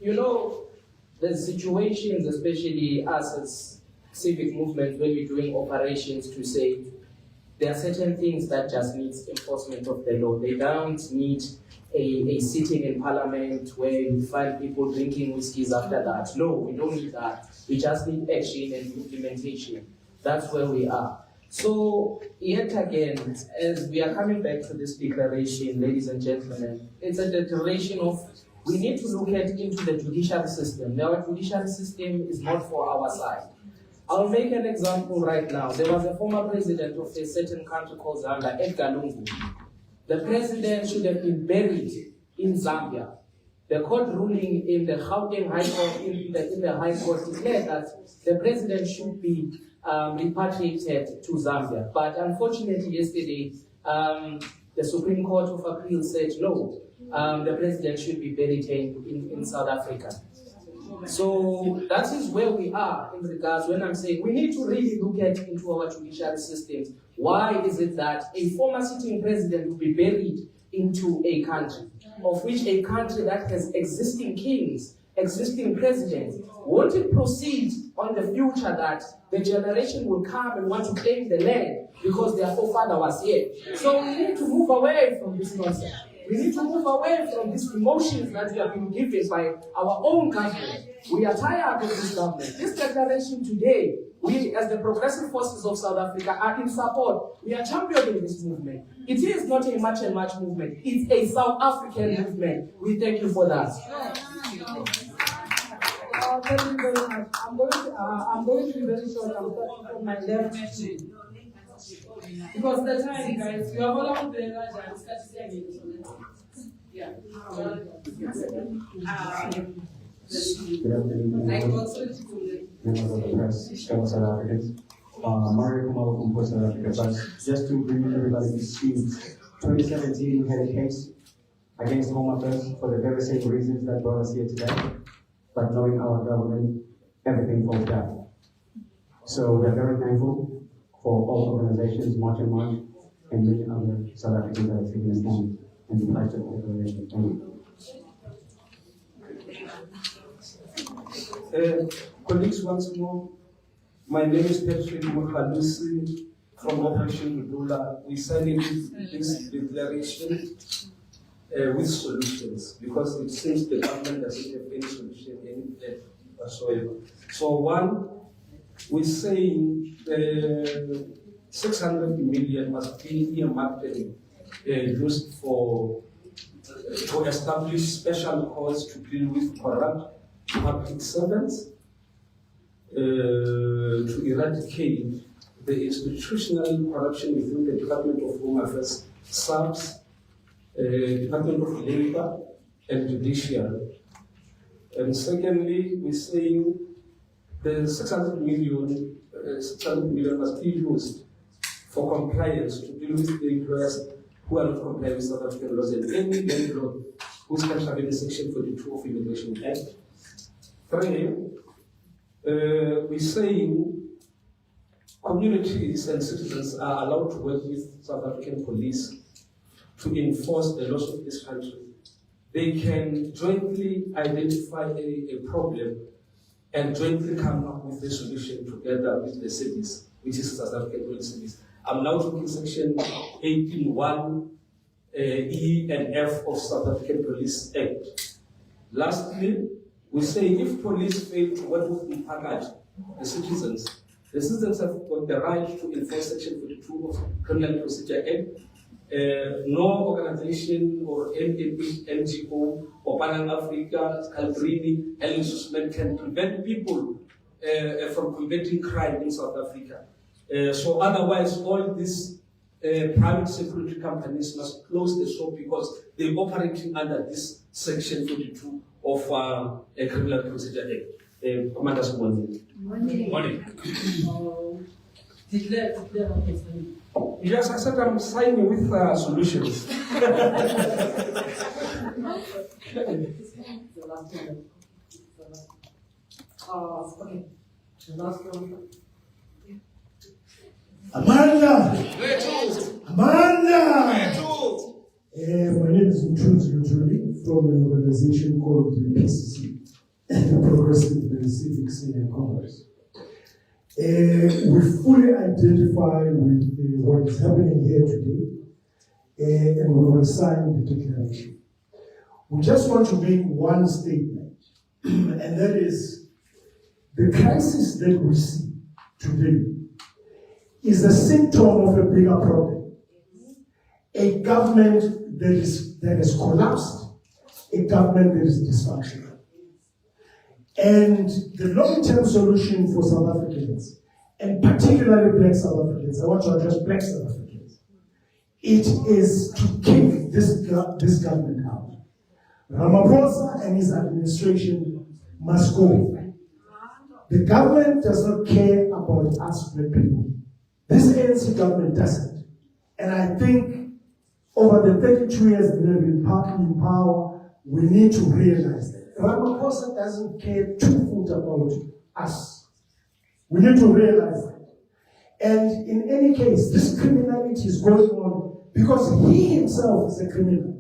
You know, the situations, especially us as civic movement, when we're doing operations to say, there are certain things that just needs enforcement of the law. They don't need a sitting in parliament where you find people drinking whiskeys after that. No, we don't need that. We just need action and implementation. That's where we are. So, yet again, as we are coming back to this declaration, ladies and gentlemen, it's a declaration of we need to look into the judicial system. Now, our judicial system is not for our side. I'll make an example right now. There was a former president of a certain country called Zambia, Edgar Lungu. The president should have been buried in Zambia. the court ruling in the Gauteng High Court, in the High Court declared that the president should be repatriated to Zambia. But unfortunately, yesterday, the Supreme Court of Appeal said no, the president should be buried in South Africa. So that is where we are in regards when I'm saying we need to really look into our judiciary systems. Why is it that a former sitting president will be buried into a country, of which a country that has existing kings, existing presidents, won't it proceed on the future that the generation will come and want to claim the land because their forefather was here? So we need to move away from this nonsense. We need to move away from these emotions that we have been given by our own government. We are tired of this government. This declaration today, we as the progressive forces of South Africa are in support. We are championing this movement. It is not a much and much movement. It's a South African movement. We thank you for that. Thank you very much. I'm going to be very short. I'm starting from my left. Because the time, guys, you have all of the yeah. Good afternoon, members of the press, fellow South Africans. Mario Kumalo from Police South Africa. But just to bring everybody to speed, 2017 we had a case against Home Affairs for the very same reasons that brought us here today. But knowing our government, everything falls down. So we are very thankful for all organizations, March and March, and many other South Africans that are taking a stand and the pledge of declaration. Thank you. Colleagues, once more, my name is Patrick Mukhalusi from Operation Budula. We signed this declaration with solutions because it seems the government doesn't have any solution, any plan whatsoever. So one, we're saying 600 million must be earmarked and used to establish special courts to deal with corrupt public servants, to eradicate the institutional corruption within the Department of Home Affairs, SAPS, Department of Labor, and Judiciary. And secondly, we're saying the 600 million must be used for compliance to deal with the employers who are not complying with South African laws and any landlord who's contravened the Section 42 of Immigration Act. Three, we're saying communities and citizens are allowed to work with South African police to enforce the laws of this country. They can jointly identify a problem and jointly come up with a solution together with the cities, which is South African Police Service. I'm now talking section 18.1 E and F of South African Police Act. Lastly, we say if police fail to work with the package, the citizens have got the right to enforce section 42 of Criminal Procedure Act. No organization or NGO or Pan Africa, Calbrini, Helen Susman can prevent people from committing crime in South Africa. So otherwise, all these private security companies must close the shop because they're operating under this section 42 of a Criminal Procedure Act. Commander Sibonzi. Morning. Yes, I said I'm signing with solutions. Okay. The last one. Amanda! Amanda! My name is Mtunzi Lutuli from an organization called the PCC, the Progressive Civics and Congress. We fully identify with what is happening here today, and we will sign the declaration. We just want to make one statement, and that is the crisis that we see today is a symptom of a bigger problem. A government that has collapsed, a government that is dysfunctional. And the long-term solution for South Africans, and particularly Black South Africans, I want to address Black South Africans, it is to kick this government out. Ramaphosa and his administration must go. The government does not care about us black people. This ANC government doesn't. And I think over the 32 years that they've been in power, we need to realize that. Ramaphosa doesn't care two foot about us. We need to realize that. And in any case, this criminality is going on because he himself is a criminal.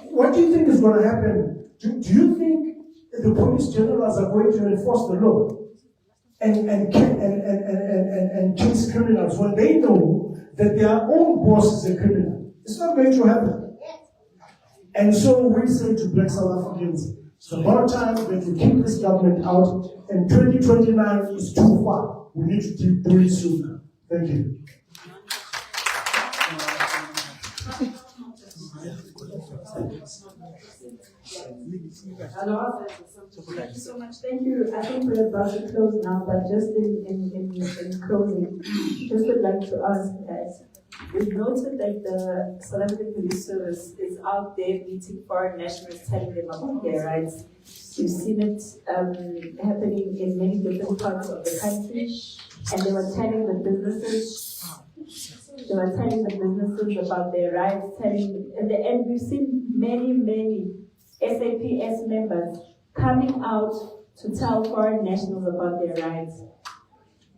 What do you think is going to happen? Do you think the police generals are going to enforce the law and chase criminals when they know that their own boss is a criminal? It's not going to happen. And so we say to black South Africans, it's about time that we keep this government out, and 2029 is too far. We need to do it sooner. Thank you. Thank you so much. Thank you. I think we're about to close now, but just in closing, just would like to ask that we've noted that the South African Police Service is out there meeting foreign nationals, telling them about their rights. We've seen it happening in many different parts of the country, and they were telling the businesses about their rights, and we've seen many SAPS members coming out to tell foreign nationals about their rights.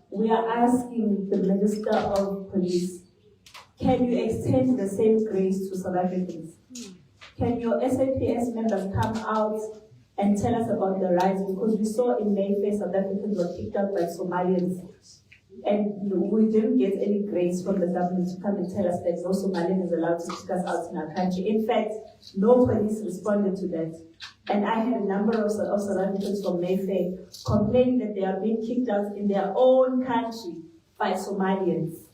We are asking the Minister of Police, can you extend the same grace to South Africans? Can your SAPS members come out and tell us about their rights? Because we saw in Mayfair, South Africans were kicked out by Somalians. And we didn't get any grace from the government to come and tell us that no Somalian is allowed to kick us out in our country. In fact, no police responded to that. And I had a number of South Africans from Mayfair complaining that they are being kicked out in their own country by Somalians.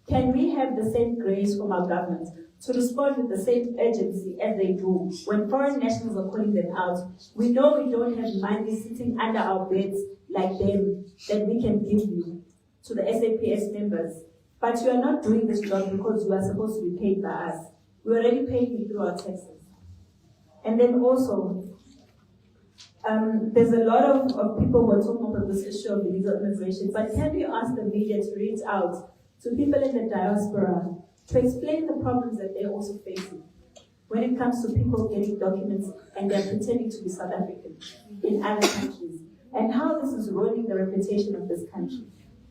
Can we have the same grace from our government to respond with the same urgency as they do when foreign nationals are calling them out? We know we don't have money sitting under our beds like them that we can give you to the SAPS members, but you are not doing this job because you are supposed to be paid by us. We're already paying you through our taxes. And then also, there's a lot of people who are talking about this issue of illegal immigration, but can we ask the media to reach out to people in the diaspora to explain the problems that they're also facing when it comes to people getting documents and they're pretending to be South African in other countries, and how this is ruining the reputation of this country.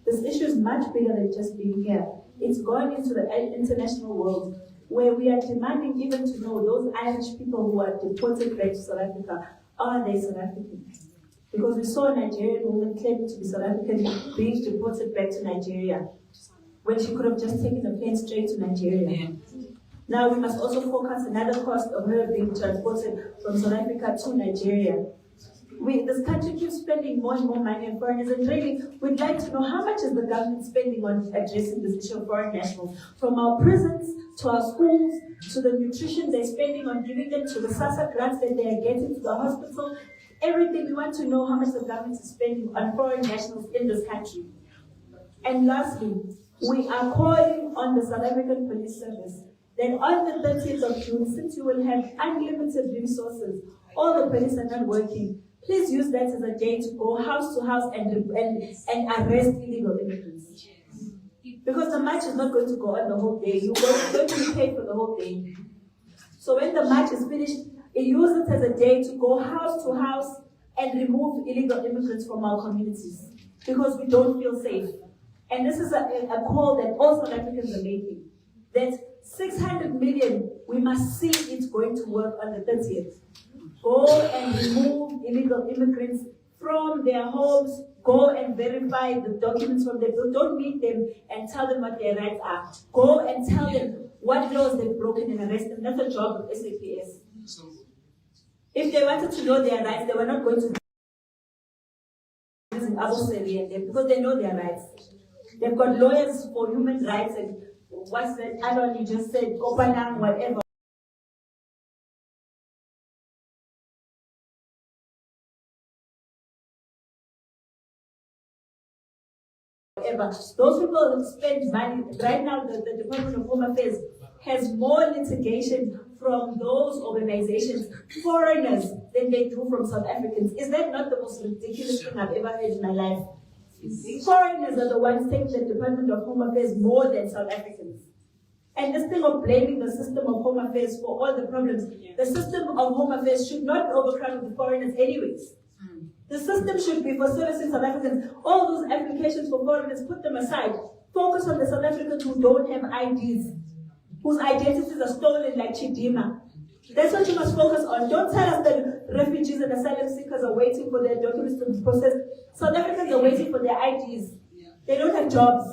This issue is much bigger than just being here. It's gone into the international world where we are demanding even to know those Irish people who are deported back to South Africa, are they South African? Because we saw a Nigerian woman claiming to be South African being deported back to Nigeria when she could have just taken a plane straight to Nigeria. Yeah. Now we must also forecast another cost of her being transported from South Africa to Nigeria. This country keeps spending more and more money on foreigners, and really, we'd like to know how much is the government spending on addressing this issue of foreign nationals, from our prisons to our schools to the nutrition they're spending on giving them, to the SASA grants that they are getting to the hospital. Everything, we want to know how much the government is spending on foreign nationals in this country. And lastly, we are calling on the South African Police Service that on the 30th of June, since you will have unlimited resources, all the police are not working, please use that as a day to go house to house and arrest illegal immigrants. Because the march is not going to go on the whole day. You're going to be paid for the whole day. So when the march is finished, use it as a day to go house to house and remove illegal immigrants from our communities. Because we don't feel safe. And this is a call that all South Africans are making. That 600 million, we must see it going to work on the 30th. Go and remove illegal immigrants from their homes. Go and verify the documents from them. Don't meet them and tell them what their rights are. Go and tell them what laws they've broken and arrest them. That's the job of SAPS. If they wanted to know their rights, they were not going to visit Abu Dhabi because they know their rights. They've got lawyers for human rights and what's that? I don't know, you just said, Kopanang, whatever. Those people spend money. Right now, the Department of Home Affairs has more litigation from those organizations foreigners than they do from South Africans. Is that not the most ridiculous thing I've ever heard in my life? Foreigners are the ones taking the Department of Home Affairs more than South Africans. And this thing of blaming the system of Home Affairs for all the problems, the system of Home Affairs should not be overcrowded with foreigners anyways. The system should be for servicing South Africans. All those applications for foreigners, put them aside. Focus on the South Africans who don't have IDs, whose identities are stolen like Chidima. That's what you must focus on. Don't tell us that refugees and asylum seekers are waiting for their documents to be processed. South Africans are waiting for their IDs. They don't have jobs.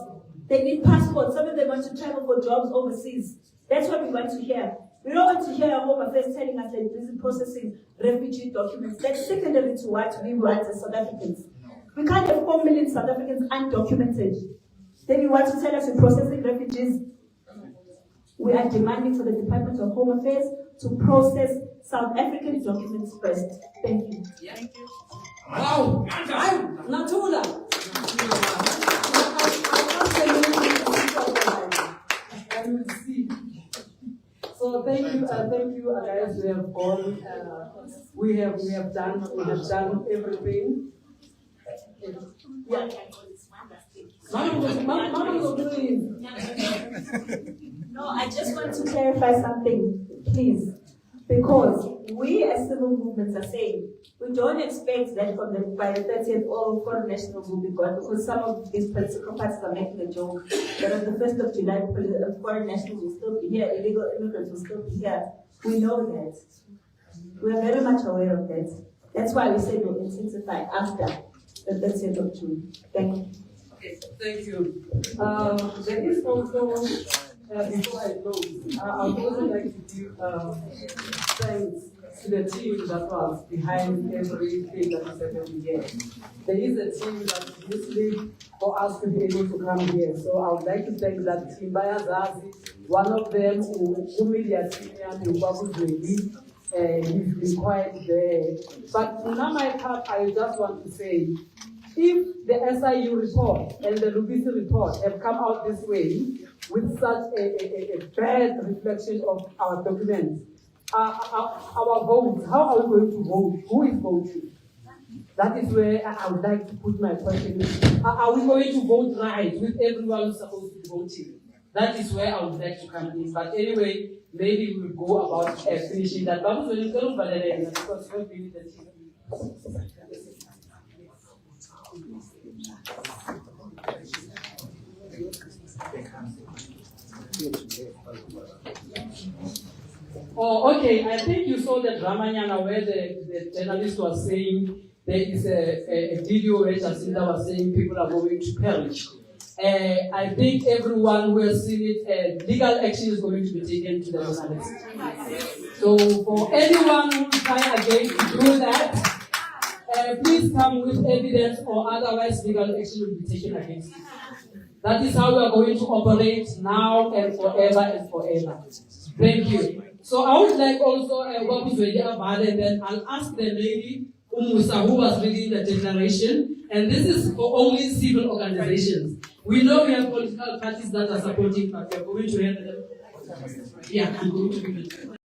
They need passports. Some of them want to travel for jobs overseas. That's what we want to hear. We don't want to hear our Home Affairs telling us they're busy processing refugee documents. That's secondary to what we want as South Africans. We can't have 4 million South Africans undocumented. Then you want to tell us we're processing refugees. We are demanding for the Department of Home Affairs to process South African documents first. Thank you. Thank you. Wow! Natula! So thank you, guys. We have gone. We have done everything. Yeah. No, I just want to clarify something, please. Because we as civil movements are saying, we don't expect that by the 30th all foreign nationals will be gone, because some of these political parties are making a joke that on the 1st of July, foreign nationals will still be here, illegal immigrants will still be here. We know that. We are very much aware of that. That's why we said we'll intensify after the 30th of June. Thank you. Okay, thank you. There is also, before I close, I would also like to give thanks to the team that was behind everything that is happening here. There is a team that is listening for us to be able to come here. So I would like to thank that team. Bayazazi, one of them, who media team, he's been quite there. But now my part, I just want to say, if the SIU report and the Lubisi report have come out this way with such a bad reflection of our documents, our votes, how are we going to vote? Who is voting? That is where I would like to put my question. Are we going to vote right with everyone who's supposed to be voting? That is where I would like to come in. But anyway, maybe we'll go about finishing that. Because you have been the team. Oh, okay. I think you saw the Dramanyana where the journalist was saying there is a video where Jacinta was saying people are going to perish. I think everyone who has seen it, legal action is going to be taken to the journalist. So for anyone who will try again to do that, please come with evidence, or otherwise legal action will be taken against you. That is how we are going to operate now and forever. Thank you. So I would like also and then I'll ask the lady Umusa who was reading the declaration, and this is for only civil organizations. We know we have political parties that are supporting, but we are going to hear them. Yeah, I'm going to give it.